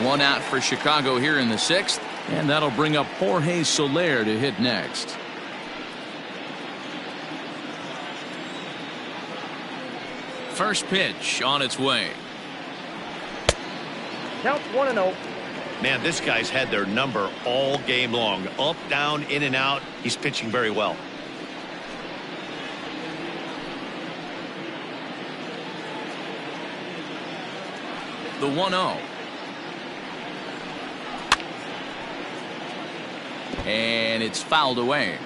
One out for Chicago here in the 6th, and that'll bring up Jorge Soler to hit next. First pitch on its way. Count 1-0. Man, this guy's had their number all game long. Up, down, in and out. He's pitching very well. The 1-0. And it's fouled away.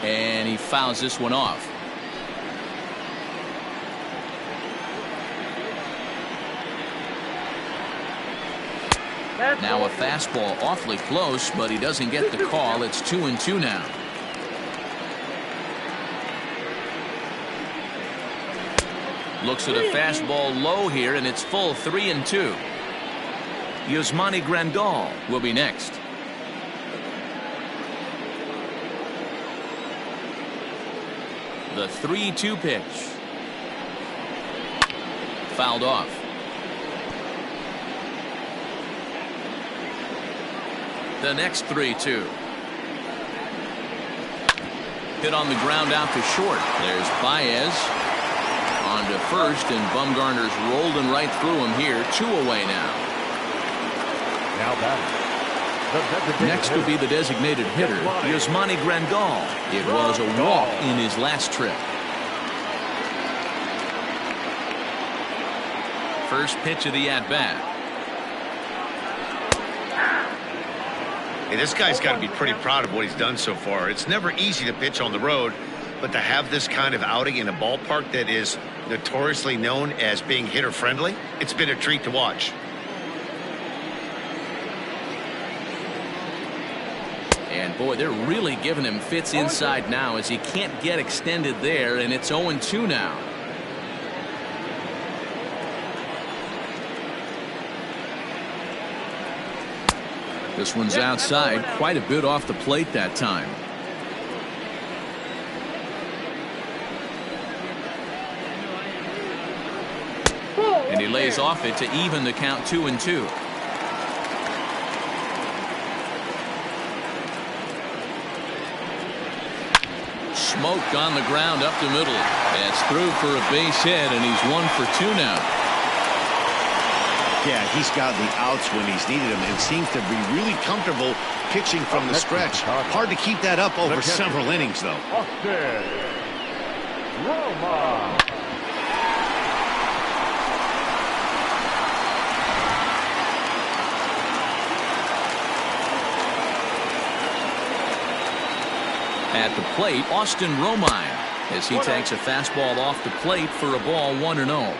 And he fouls this one off. Now a fastball awfully close, but he doesn't get the call. It's 2-2 now. Looks at a fastball low here, and it's full 3-2. Yasmani Grandal will be next. The 3-2 pitch. Fouled off. The next 3-2. Hit on the ground out to short. There's Baez on to first, and Bumgarner's rolling right through him here. 2 away now. Now batting. Next will be the designated hitter, Yasmani Grandal. It was a walk in his last trip. First pitch of the at-bat. Hey, this guy's got to be pretty proud of what he's done so far. It's never easy to pitch on the road, but to have this kind of outing in a ballpark that is notoriously known as being hitter-friendly, it's been a treat to watch. And boy, they're really giving him fits inside now as he can't get extended there, and it's 0-2 now. This one's outside, quite a bit off the plate that time. And he lays off it to even the count 2-2. Smoke on the ground up the middle. That's through for a base hit, and he's 1 for 2 now. Yeah, he's got the outs when he's needed them and seems to be really comfortable pitching from the stretch. Hard to keep that up over several innings, though. Austin Roma. At the plate, Austin Romine, as he takes a fastball off the plate for a ball 1-0.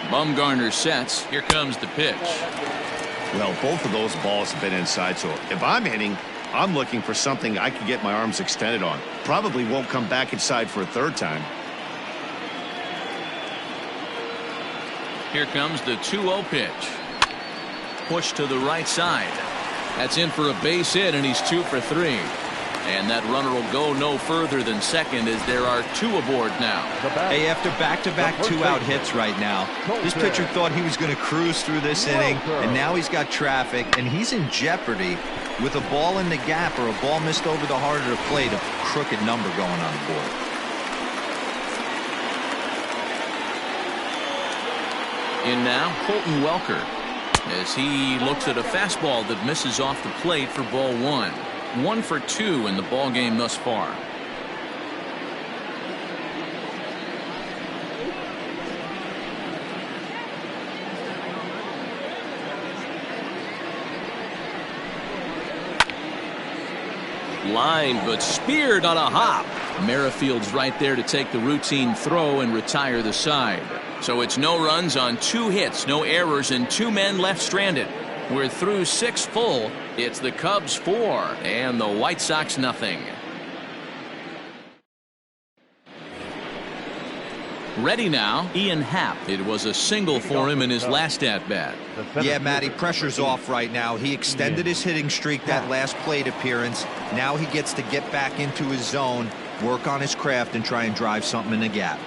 Bumgarner sets. Here comes the pitch. Well, both of those balls have been inside, so if I'm hitting, I'm looking for something I can get my arms extended on. Probably won't come back inside for a third time. Here comes the 2-0 pitch. Push to the right side. That's in for a base hit, and he's 2 for 3. And that runner will go no further than second as there are 2 aboard now. Hey, after back-to-back 2-out hits right now, this pitcher thought he was going to cruise through this inning, and now he's got traffic, and he's in jeopardy with a ball in the gap or a ball missed over the heart of the plate, a crooked number going on the board. In now, Colton Welker, as he looks at a fastball that misses off the plate for ball 1. 1 for 2 in the ball game thus far. Line, but speared on a hop. Merrifield's right there to take the routine throw and retire the side. So it's no runs on 2 hits, no errors, and 2 men left stranded. We're through 6 full. It's the Cubs 4 and the White Sox nothing. Ready now, Ian Happ. It was a single for him in his last at-bat. Yeah, Matty, pressure's off right now. He extended his hitting streak that last plate appearance. Now he gets to get back into his zone, work on his craft, and try and drive something in the gap.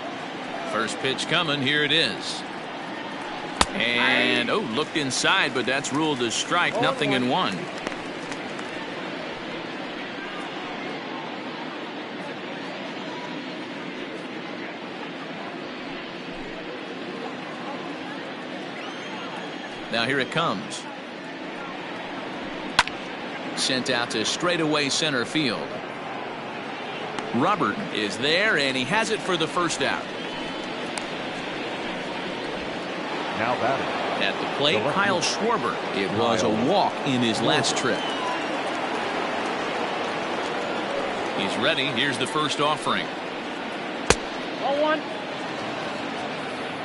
First pitch coming. Here it is. And, looked inside, but that's ruled a strike. Nothing in one. Now here it comes. Sent out to straightaway center field. Robert is there, and he has it for the first out. Now batting. At the plate, Kyle Schwarber. It was a walk in his last trip. He's ready. Here's the first offering. 0-1.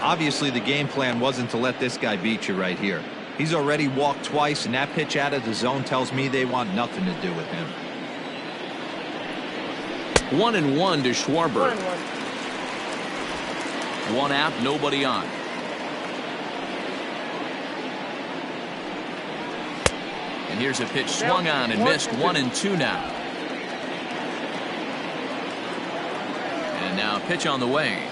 Obviously, the game plan wasn't to let this guy beat you right here. He's already walked twice, and that pitch out of the zone tells me they want nothing to do with him. 1-1 to Schwarber. 1 out, nobody on. And here's a pitch swung on and missed. 1-2 now. And now a pitch on the way.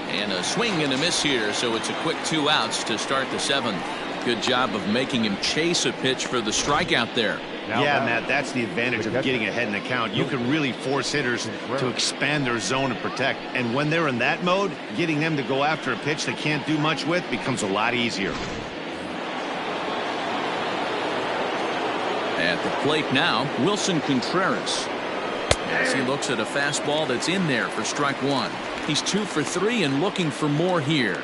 And a swing and a miss here, so it's a quick 2 outs to start the 7th. Good job of making him chase a pitch for the strikeout there. Yeah, Matt, that's the advantage of getting ahead in the count. You can really force hitters to expand their zone and protect. And when they're in that mode, getting them to go after a pitch they can't do much with becomes a lot easier. At the plate now, Wilson Contreras. As he looks at a fastball that's in there for strike 1. He's 2 for 3 and looking for more here.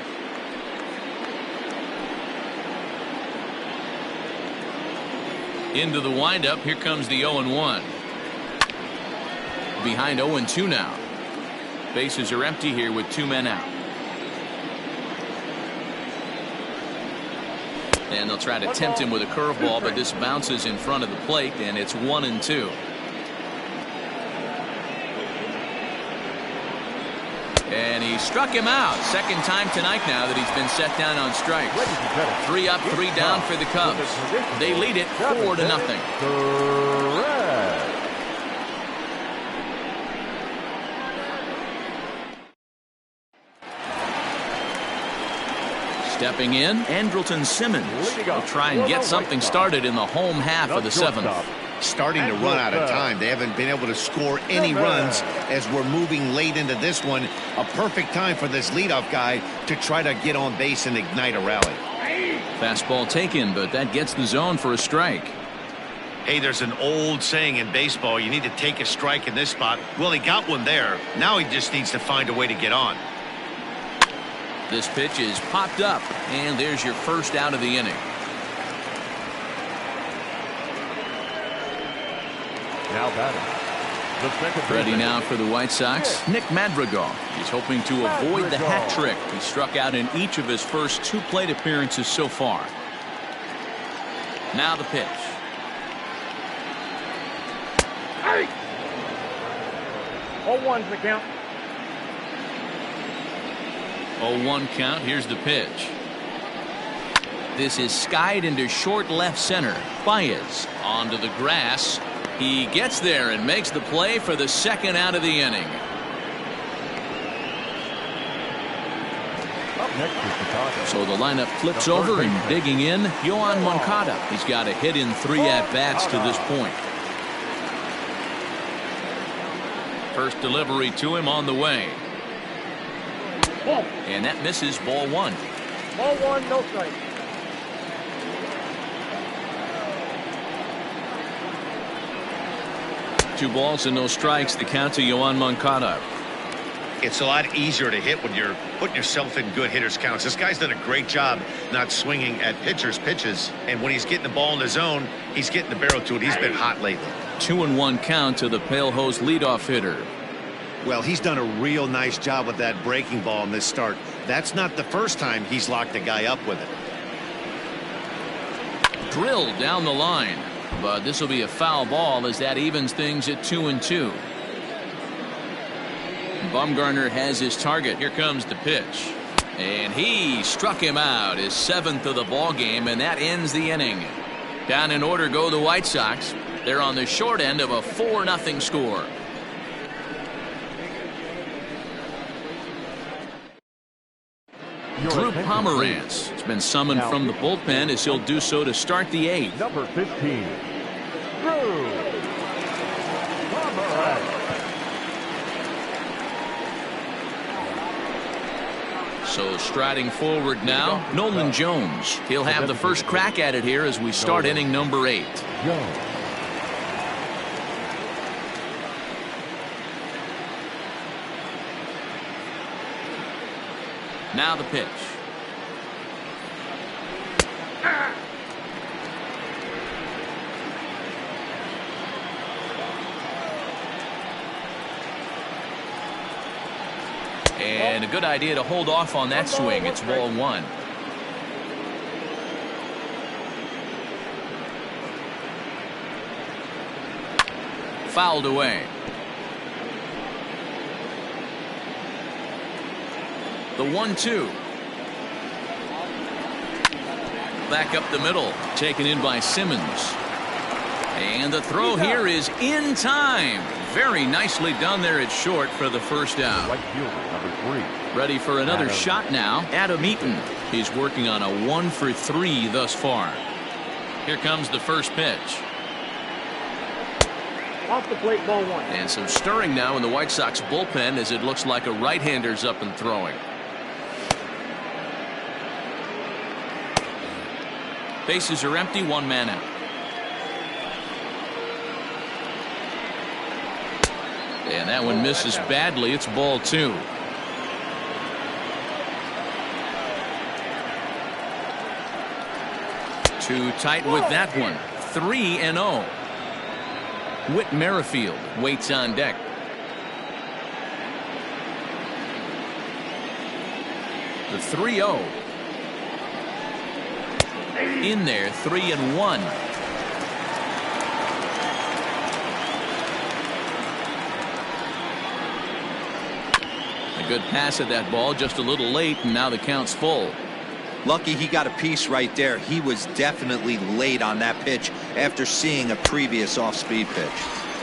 Into the windup. Here comes the 0-1. Behind 0-2 now. Bases are empty here with 2 men out. And they'll try to tempt him with a curveball, but this bounces in front of the plate, and it's 1-2. And he struck him out. Second time tonight now that he's been set down on strikes. 3 up, 3 down for the Cubs. They lead it 4-0. Stepping in, Andrelton Simmons will try and get something started in the home half of the 7th. Starting to run out of time. They haven't been able to score any runs as we're moving late into this one. A perfect time for this leadoff guy to try to get on base and ignite a rally. Fastball taken, but that gets the zone for a strike. Hey, there's an old saying in baseball, you need to take a strike in this spot. Well, he got one there. Now he just needs to find a way to get on. This pitch is popped up, and there's your first out of the inning. Now batting. The second Ready now for the White Sox, Nick Madrigal. He's hoping to avoid the hat trick. He struck out in each of his first 2 plate appearances so far. Now the pitch. Hey! 0-1's the count. 0-1 count. Here's the pitch. This is skied into short left center. Baez onto the grass. He gets there and makes the play for the second out of the inning. So the lineup flips over and digging in, Yoan Moncada. He's got a hit in 3 at-bats to this point. First delivery to him on the way. And that misses. Ball 1. Ball 1, no strike. Two balls and no strikes. The count to Yoan Moncada. It's a lot easier to hit when you're putting yourself in good hitters counts. This guy's done a great job not swinging at pitchers' pitches. And when he's getting the ball in the zone, he's getting the barrel to it. He's been hot lately. 2-1 count to the Pale Host leadoff hitter. Well, he's done a real nice job with that breaking ball in this start. That's not the first time he's locked a guy up with it. Drilled down the line. But this will be a foul ball as that evens things at 2-2. Bumgarner has his target. Here comes the pitch. And he struck him out, his 7th of the ball game, and that ends the inning. Down in order go the White Sox. They're on the short end of a 4-0 score. Drew Pomeranz has been summoned from the bullpen as he'll do so to start the 8th. Number 15, Drew Pomeranz. So striding forward now, Nolan Jones. He'll have the first crack at it here as we start inning number 8. Jones. Now the pitch. And a good idea to hold off on that swing. It's ball 1. Fouled away. The 1-2. Back up the middle. Taken in by Simmons. And the throw here is in time. Very nicely done there at short for the first out. Right fielder, number 3. Ready for another shot now. Adam Eaton. He's working on a 1-for-3 thus far. Here comes the first pitch. Off the plate, ball 1. And some stirring now in the White Sox bullpen as it looks like a right-hander's up and throwing. Bases are empty, 1 man out. And that one misses badly. It's ball 2. Too tight with that one. 3-0. Whit Merrifield waits on deck. The 3-0. In there, 3-1. A good pass at that ball, just a little late, and now the count's full. Lucky he got a piece right there. He was definitely late on that pitch after seeing a previous off-speed pitch.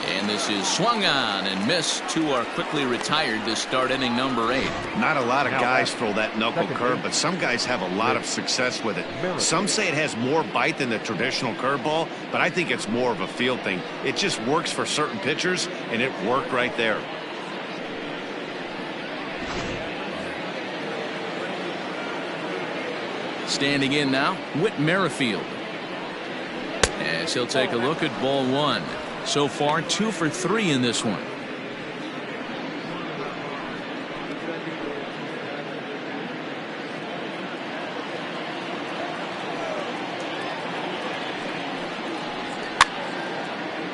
And this is swung on and missed. 2 are quickly retired to start inning number 8. Not a lot of guys throw that knuckle curve, but some guys have a lot of success with it. Some say it has more bite than the traditional curveball, but I think it's more of a feel thing. It just works for certain pitchers, and it worked right there. Standing in now, Whit Merrifield. As he'll take a look at ball 1. So far, 2 for 3 in this one.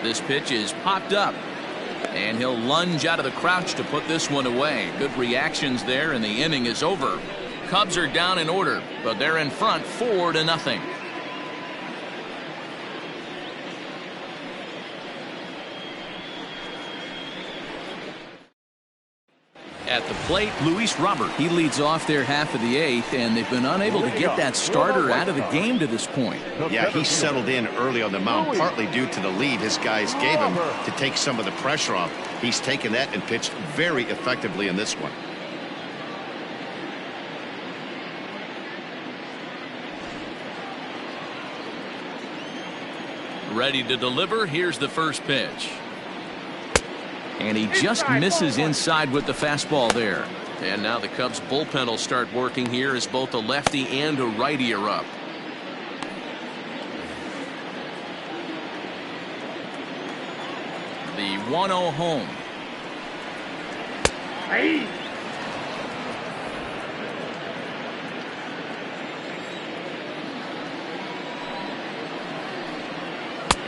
This pitch is popped up. And he'll lunge out of the crouch to put this one away. Good reactions there, and the inning is over. Cubs are down in order, but they're in front 4-0. At the plate, Luis Robert. He leads off their half of the 8th, and they've been unable to get that starter out of the game to this point. Yeah, he settled in early on the mound, partly due to the lead his guys gave him to take some of the pressure off. He's taken that and pitched very effectively in this one. Ready to deliver. Here's the first pitch. And he just misses inside with the fastball there. And now the Cubs bullpen will start working here as both a lefty and a righty are up. The 1-0 home. Hey.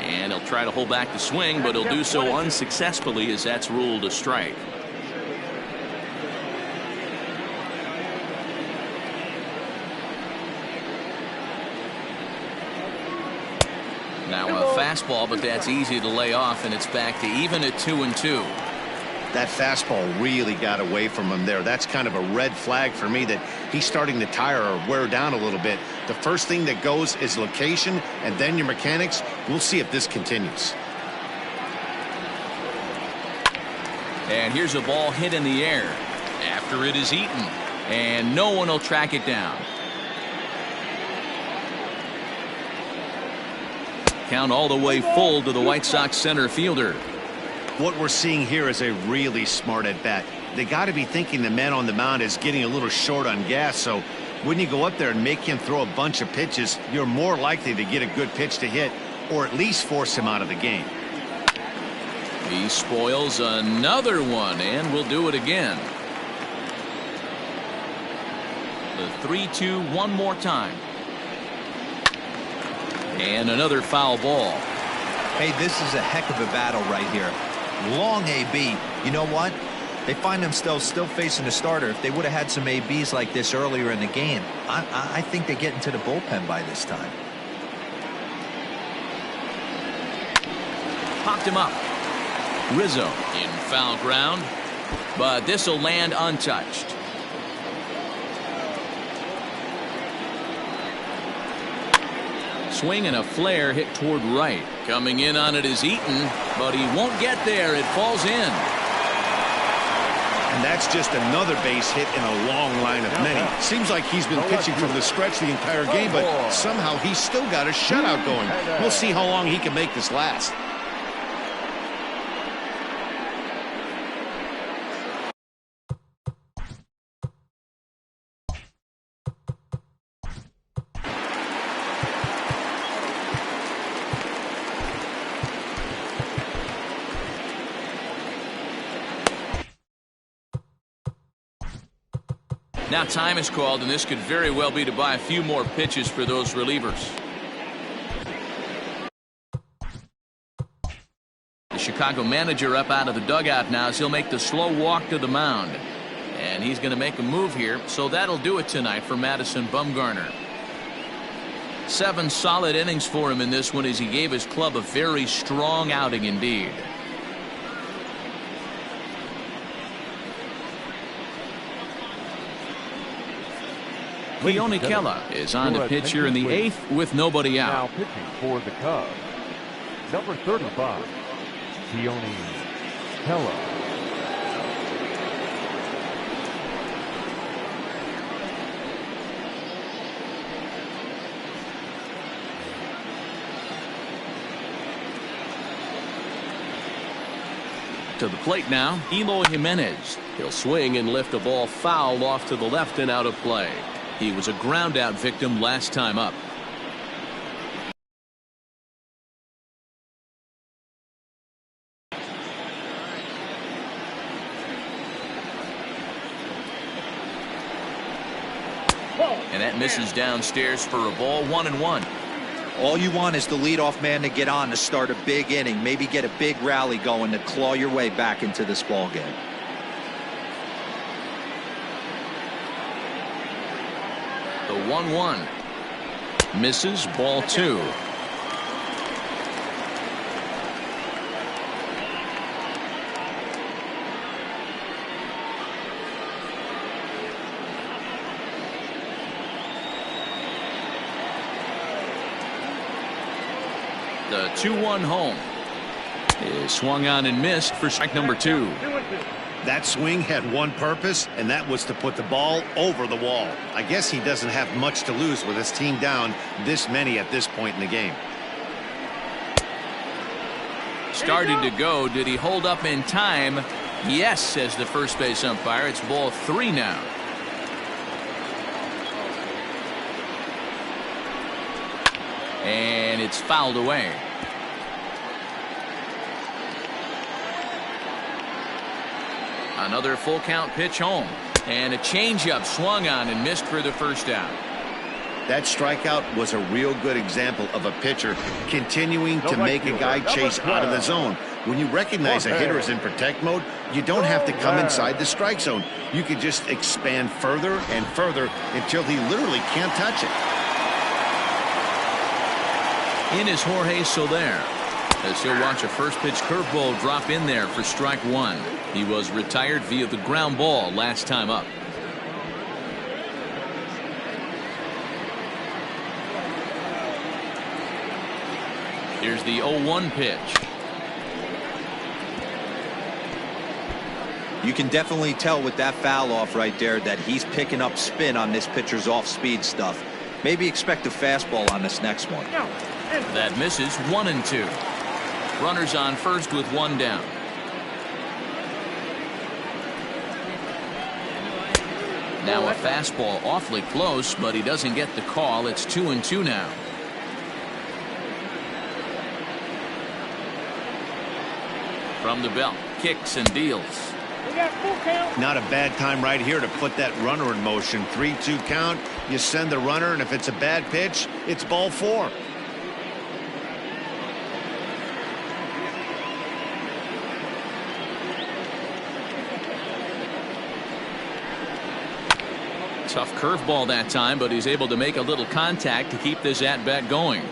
And he'll try to hold back the swing, but he'll do so unsuccessfully as that's ruled a strike. Now a fastball, but that's easy to lay off, and it's back to even at 2-2. That fastball really got away from him there. That's kind of a red flag for me that he's starting to tire or wear down a little bit. The first thing that goes is location and then your mechanics. We'll see if this continues. And here's a ball hit in the air after it is eaten, and no one will track it down. Count all the way full to the White Sox center fielder. What we're seeing here is a really smart at bat. They got to be thinking the man on the mound is getting a little short on gas, so when you go up there and make him throw a bunch of pitches, you're more likely to get a good pitch to hit or at least force him out of the game. He spoils another one and will do it again. The 3-2 one more time. And another foul ball. Hey, this is a heck of a battle right here. Long AB. You know what? They find themselves still facing a starter. If they would have had some ABs like this earlier in the game, I think they get into the bullpen by this time. Popped him up. Rizzo in foul ground, but this will land untouched. Swing and a flare hit toward right. Coming in on it is Eaton, but he won't get there. It falls in. And that's just another base hit in a long line of many. Seems like he's been pitching from the stretch the entire game, but somehow he's still got a shutout going. We'll see how long he can make this last. Now time is called, and this could very well be to buy a few more pitches for those relievers. The Chicago manager up out of the dugout now as he'll make the slow walk to the mound. And he's going to make a move here, so that'll do it tonight for Madison Bumgarner. 7 solid innings for him in this one as he gave his club a very strong outing indeed. Keone Kela is on to pitch here in the 8th with nobody out. Now pitching for the Cubs, number 35, Keone Kela. To the plate now, Eloy Jimenez. He'll swing and lift a ball foul off to the left and out of play. He was a ground out victim last time up. And that misses downstairs for a ball, 1-1. All you want is the leadoff man to get on to start a big inning, maybe get a big rally going to claw your way back into this ball game. The 1-1 misses, ball 2. The 2-1 home is swung on and missed for strike number 2. That swing had one purpose, and that was to put the ball over the wall. I guess he doesn't have much to lose with his team down this many at this point in the game. Started to go. Did he hold up in time? Yes, says the first base umpire. It's ball 3 now. And it's fouled away. Another full count pitch home. And a changeup swung on and missed for the first out. That strikeout was a real good example of a pitcher continuing to make a guy chase out of the zone. When you recognize a hitter is in protect mode, you don't have to come inside the strike zone. You can just expand further and further until he literally can't touch it. In is Jorge Soler. as he'll watch a first pitch curveball drop in there for strike one. He was retired via the ground ball last time up. Here's the 0-1 pitch. You can definitely tell with that foul off right there that he's picking up spin on this pitcher's off-speed stuff. Maybe expect a fastball on this next one. That misses. 1-2. Runners on first with one down. Now a fastball awfully close, but he doesn't get the call. It's 2-2 now. From the belt, kicks and deals. Not a bad time right here to put that runner in motion. 3-2 count. You send the runner, and if it's a bad pitch, it's ball four. Tough curveball that time, but he's able to make a little contact to keep this at bat going.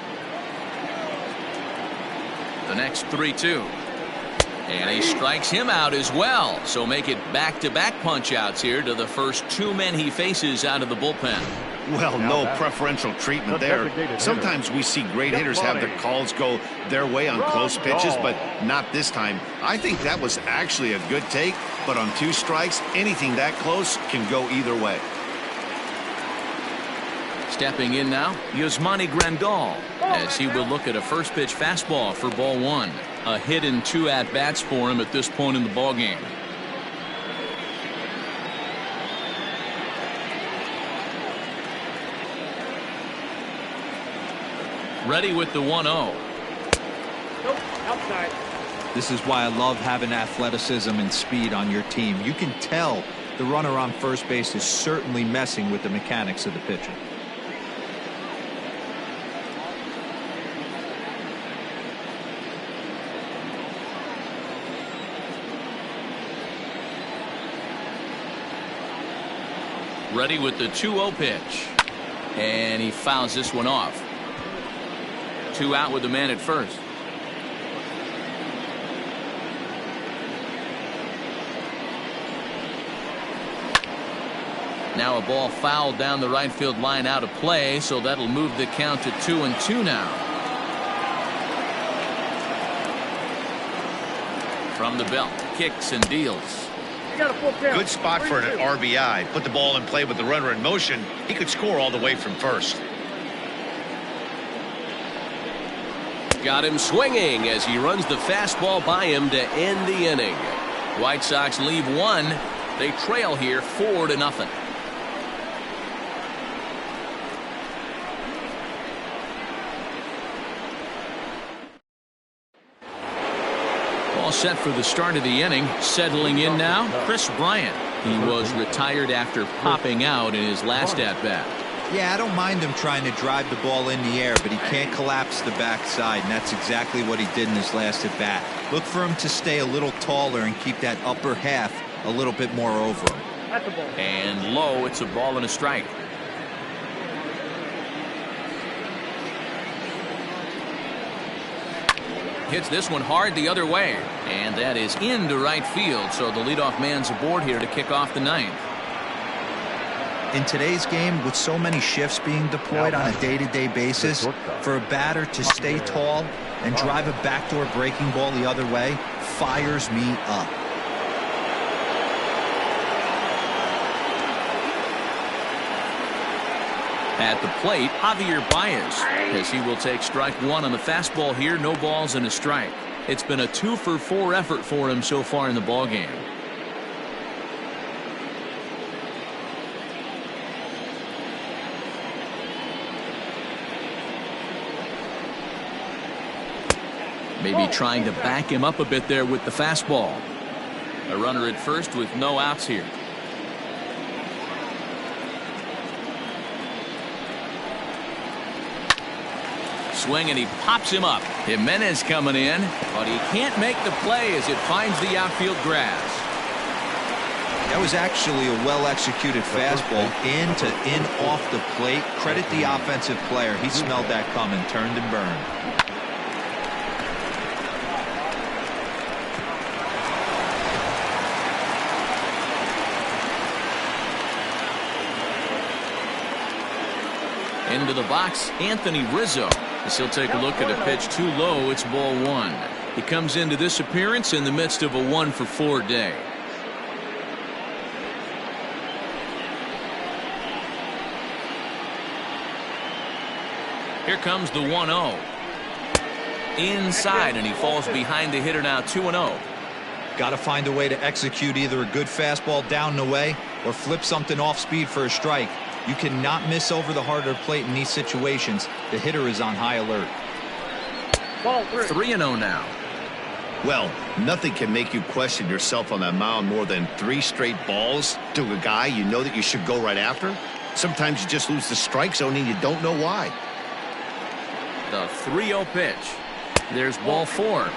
The next 3-2. And he strikes him out as well. So make it back-to-back punch-outs here to the first two men he faces out of the bullpen. Well, no preferential treatment there. Sometimes we see great hitters have their calls go their way on close pitches, but not this time. I think that was actually a good take, but on two strikes, anything that close can go either way. Stepping in now, Yasmani Grandal, as he will look at a first pitch fastball for ball one. A hit and two at-bats for him at this point in the ballgame. Ready with the 1-0. Nope, outside. This is why I love having athleticism and speed on your team. You can tell the runner on first base is certainly messing with the mechanics of the pitcher. Ready with the 2-0 pitch. And he fouls this one off. 2 out with the man at first. Now a ball fouled down the right field line out of play, so that'll move the count to 2-2 now. From the belt, kicks and deals. Good spot for an RBI. Put the ball in play with the runner in motion. He could score all the way from first. Got him swinging as he runs the fastball by him to end the inning. White Sox leave one. They trail here 4-0. All set for the start of the inning. Settling in now, Chris Bryant. He was retired after popping out in his last at-bat. Yeah, I don't mind him trying to drive the ball in the air, but he can't collapse the backside, and that's exactly what he did in his last at-bat. Look for him to stay a little taller and keep that upper half a little bit more over him. That's a ball. And low, it's a ball and a strike. Hits this one hard the other way, and that is into right field, so the leadoff man's aboard here to kick off the ninth. In today's game, with so many shifts being deployed on a day-to-day basis, for a batter to stay tall and drive a backdoor breaking ball the other way fires me up. At the plate, Javier Baez, as he will take strike one on the fastball here. No balls and a strike. It's been a 2-for-4 effort for him so far in the ballgame. Maybe trying to back him up a bit there with the fastball. A runner at first with no outs here. Swing, and he pops him up. Jimenez coming in, but he can't make the play as it finds the outfield grass. That was actually a well-executed fastball in to in off the plate. Credit the offensive player. He smelled that coming, turned and burned. Into the box, Anthony Rizzo. As he'll take a look at a pitch too low, it's ball one. He comes into this appearance in the midst of a 1-for-4 day. Here comes the 1-0. Inside, and he falls behind the hitter now 2-0. Got to find a way to execute either a good fastball down and away or flip something off speed for a strike. You cannot miss over the harder plate in these situations. The hitter is on high alert. Ball 3-0 now. Well, nothing can make you question yourself on that mound more than 3 straight balls to a guy you know that you should go right after. Sometimes you just lose the strike zone and you don't know why. The 3-0 pitch. There's ball 4.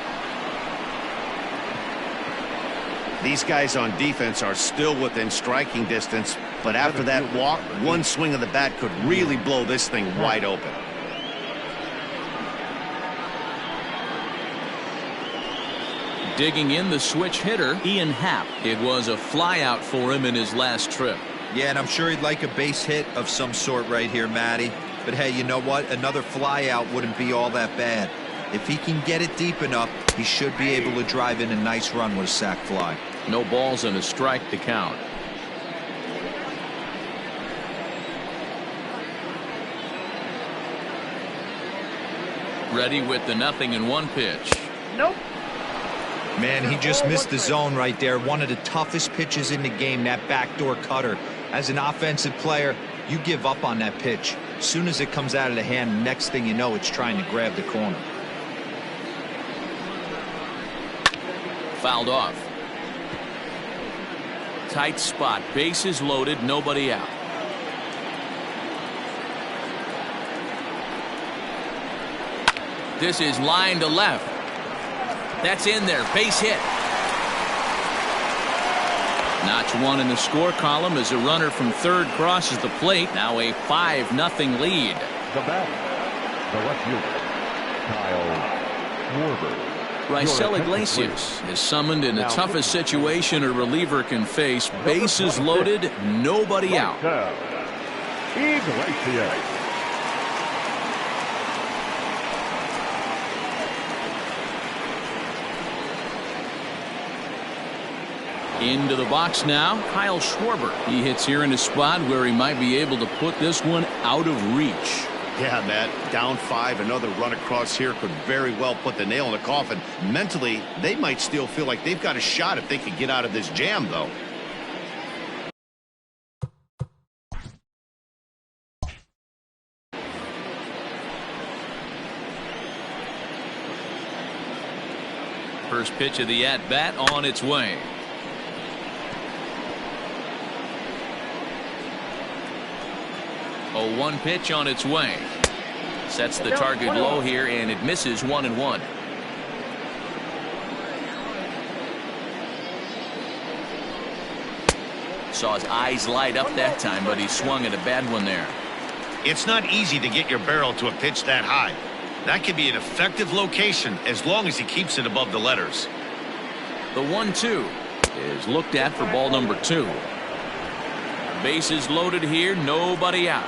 These guys on defense are still within striking distance, but after that walk, one swing of the bat could really blow this thing wide open. Digging in, the switch hitter, Ian Happ. It was a flyout for him in his last trip. Yeah, and I'm sure he'd like a base hit of some sort right here, Matty. But hey, you know what? Another flyout wouldn't be all that bad. If he can get it deep enough, he should be able to drive in a nice run with a sac fly. No balls and a strike to count. Ready with the 0-1 pitch. Nope. Man, he just missed the zone right there. One of the toughest pitches in the game, that backdoor cutter. As an offensive player, you give up on that pitch. As soon as it comes out of the hand, next thing you know, it's trying to grab the corner. Fouled off. Tight spot. Bases loaded. Nobody out. This is line to left. That's in there. Base hit. Notch one in the score column as a runner from third crosses the plate. Now a 5-0 lead. The batter, the left fielder, Kyle Schwarber. Raisel Iglesias is summoned in the toughest situation a reliever can face. Bases loaded, nobody out. Iglesias. Into the box now, Kyle Schwarber. He hits here in a spot where he might be able to put this one out of reach. Yeah, Matt, down 5, another run across here could very well put the nail in the coffin. Mentally, they might still feel like they've got a shot if they could get out of this jam, though. First pitch of the at-bat on its way. A 1 pitch on its way. Sets the target low here, and it misses 1-1. Saw his eyes light up that time, but he swung at a bad one there. It's not easy to get your barrel to a pitch that high. That can be an effective location as long as he keeps it above the letters. The 1-2 is looked at for ball number 2. Bases loaded here, nobody out.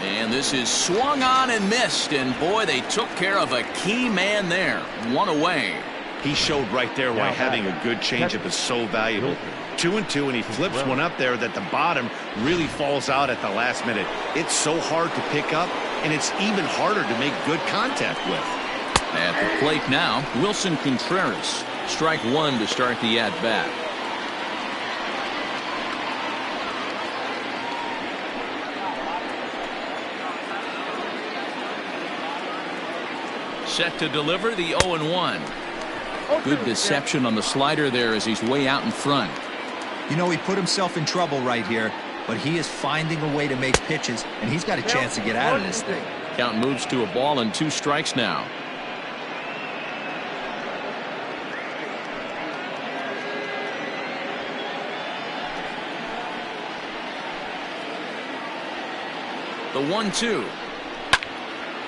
And this is swung on and missed, and boy, they took care of a key man there. 1 away. He showed right there why having a good changeup is so valuable. 2-2, and he flips one up there that the bottom really falls out at the last minute. It's so hard to pick up, and it's even harder to make good contact with. At the plate now, Wilson Contreras. Strike 1 to start the at-bat. Set to deliver the 0-1. Good deception on the slider there as he's way out in front. You know, he put himself in trouble right here, but he is finding a way to make pitches, and he's got a chance to get out of this thing. Count moves to a ball and 2 strikes now. The 1-2.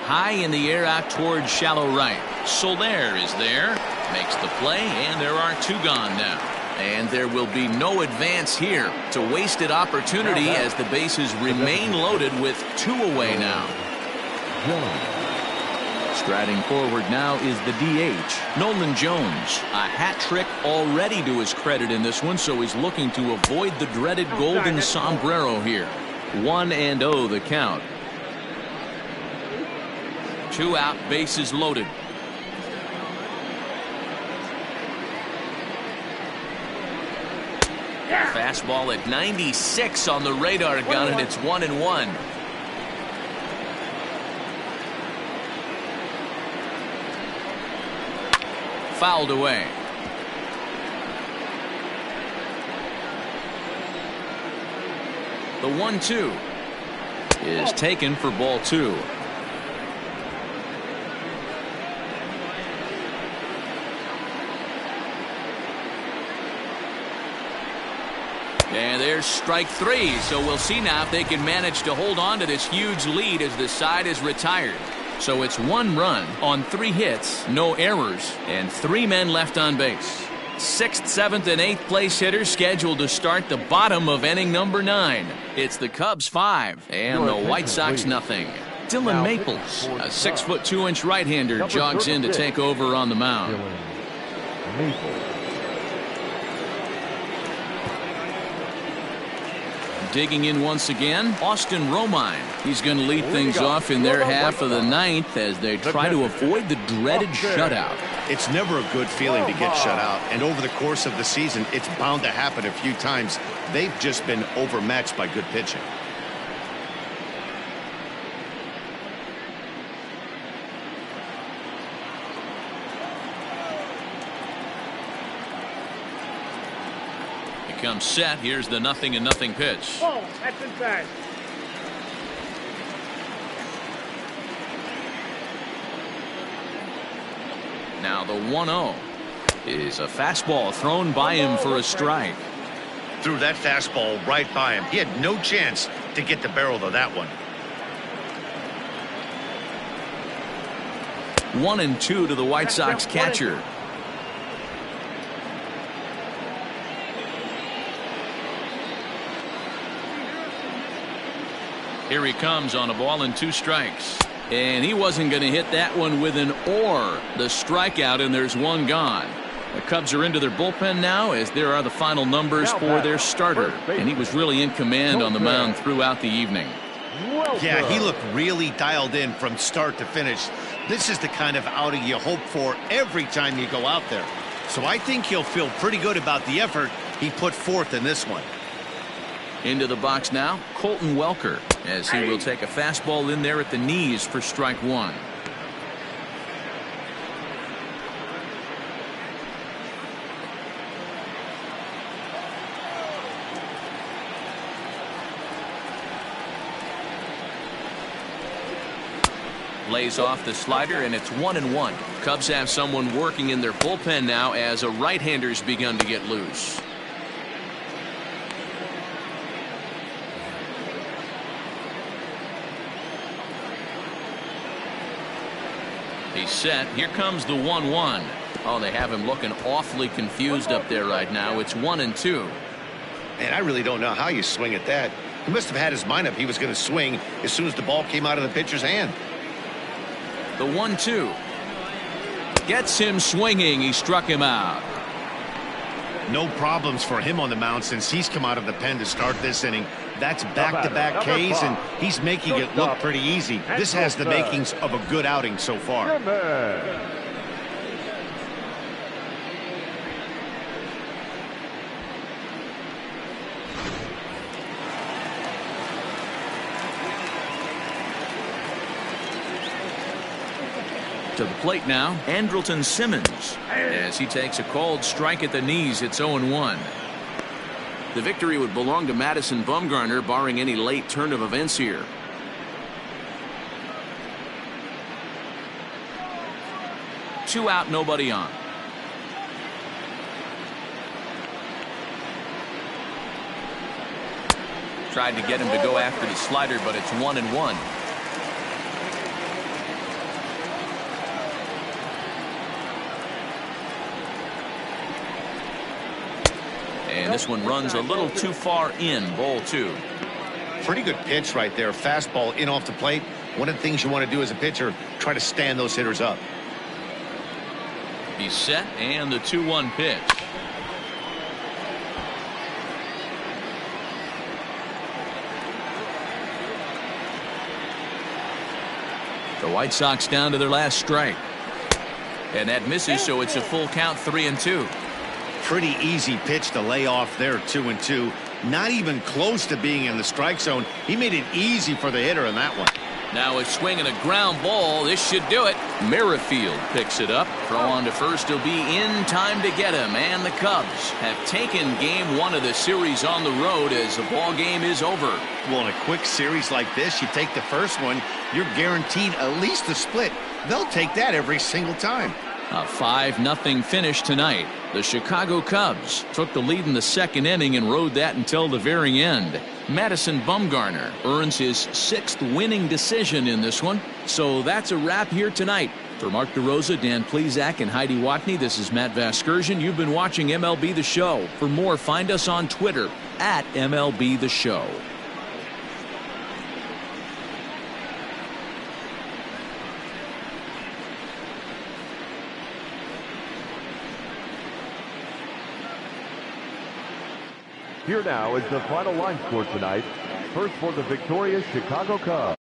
High in the air out towards shallow right. Soler is there. Makes the play, and there are 2 gone now. And there will be no advance here. It's a wasted opportunity as the bases remain loaded with 2 away now. Striding forward now is the DH, Nolan Jones. A hat trick already to his credit in this one, so he's looking to avoid the dreaded golden sombrero here. 1-0 the count. 2 out, bases loaded. Fastball at 96 on the radar gun, and it's 1-1. Fouled away. The 1-2 is taken for ball 2. And there's strike 3, so we'll see now if they can manage to hold on to this huge lead as the side is retired. So it's 1 run on 3 hits, no errors, and 3 men left on base. 6th, 7th, and 8th place hitters scheduled to start the bottom of inning number 9. It's the Cubs 5 and the White Sox nothing. Dylan Maples, a 6' 2" right-hander, jogs in to take over on the mound. Digging in once again, Austin Romine. He's going to lead things off in their half of the 9th as they try to avoid the dreaded shutout. It's never a good feeling to get shut out, and over the course of the season, it's bound to happen a few times. They've just been overmatched by good pitching. Comes set. Here's the 0-0 pitch. Oh, that's inside. Now the 1-0 is a fastball thrown by him for a strike. Threw that fastball right by him. He had no chance to get the barrel of that one. 1-2 to the White Sox catcher. Here he comes on a ball and 2 strikes. And he wasn't going to hit that one with an or. The strikeout, and there's 1 gone. The Cubs are into their bullpen now as there are the final numbers for their starter. And he was really in command on the mound throughout the evening. Yeah, he looked really dialed in from start to finish. This is the kind of outing you hope for every time you go out there. So I think he'll feel pretty good about the effort he put forth in this one. Into the box now, Colton Welker, as he will take a fastball in there at the knees for strike 1. Lays off the slider, and it's 1-1. Cubs have someone working in their bullpen now as a right-hander's begun to get loose. He's set. Here comes the 1-1. Oh, they have him looking awfully confused up there right now. It's 1-2. And I really don't know how you swing at that. He must have had his mind up he was going to swing as soon as the ball came out of the pitcher's hand. The 1-2 gets him swinging. He struck him out. No problems for him on the mound since he's come out of the pen to start this inning. That's back-to-back Ks, and he's making it look pretty easy. This has the makings of a good outing so far. To the plate now, Andrelton Simmons, as he takes a called strike at the knees. It's 0-1. The victory would belong to Madison Bumgarner, barring any late turn of events here. Two out, nobody on. Tried to get him to go after the slider, but it's 1-1. And this one runs a little too far in. Ball 2. Pretty good pitch right there. Fastball in off the plate. One of the things you want to do as a pitcher, try to stand those hitters up. He's set, and the 2-1 pitch. The White Sox down to their last strike. And that misses, so it's a full count, 3-2. Pretty easy pitch to lay off there, 2-2. Not even close to being in the strike zone. He made it easy for the hitter in that one. Now a swing and a ground ball. This should do it. Merrifield picks it up. Throw on to first. He'll be in time to get him. And the Cubs have taken game 1 of the series on the road as the ball game is over. Well, in a quick series like this, you take the first one, you're guaranteed at least a split. They'll take that every single time. A 5-0 finish tonight. The Chicago Cubs took the lead in the second inning and rode that until the very end. Madison Bumgarner earns his 6th winning decision in this one. So that's a wrap here tonight. For Mark DeRosa, Dan Plesac, and Heidi Watney, this is Matt Vasgersian. You've been watching MLB The Show. For more, find us on Twitter at MLB The Show. Here now is the final line score tonight. First for the victorious Chicago Cubs.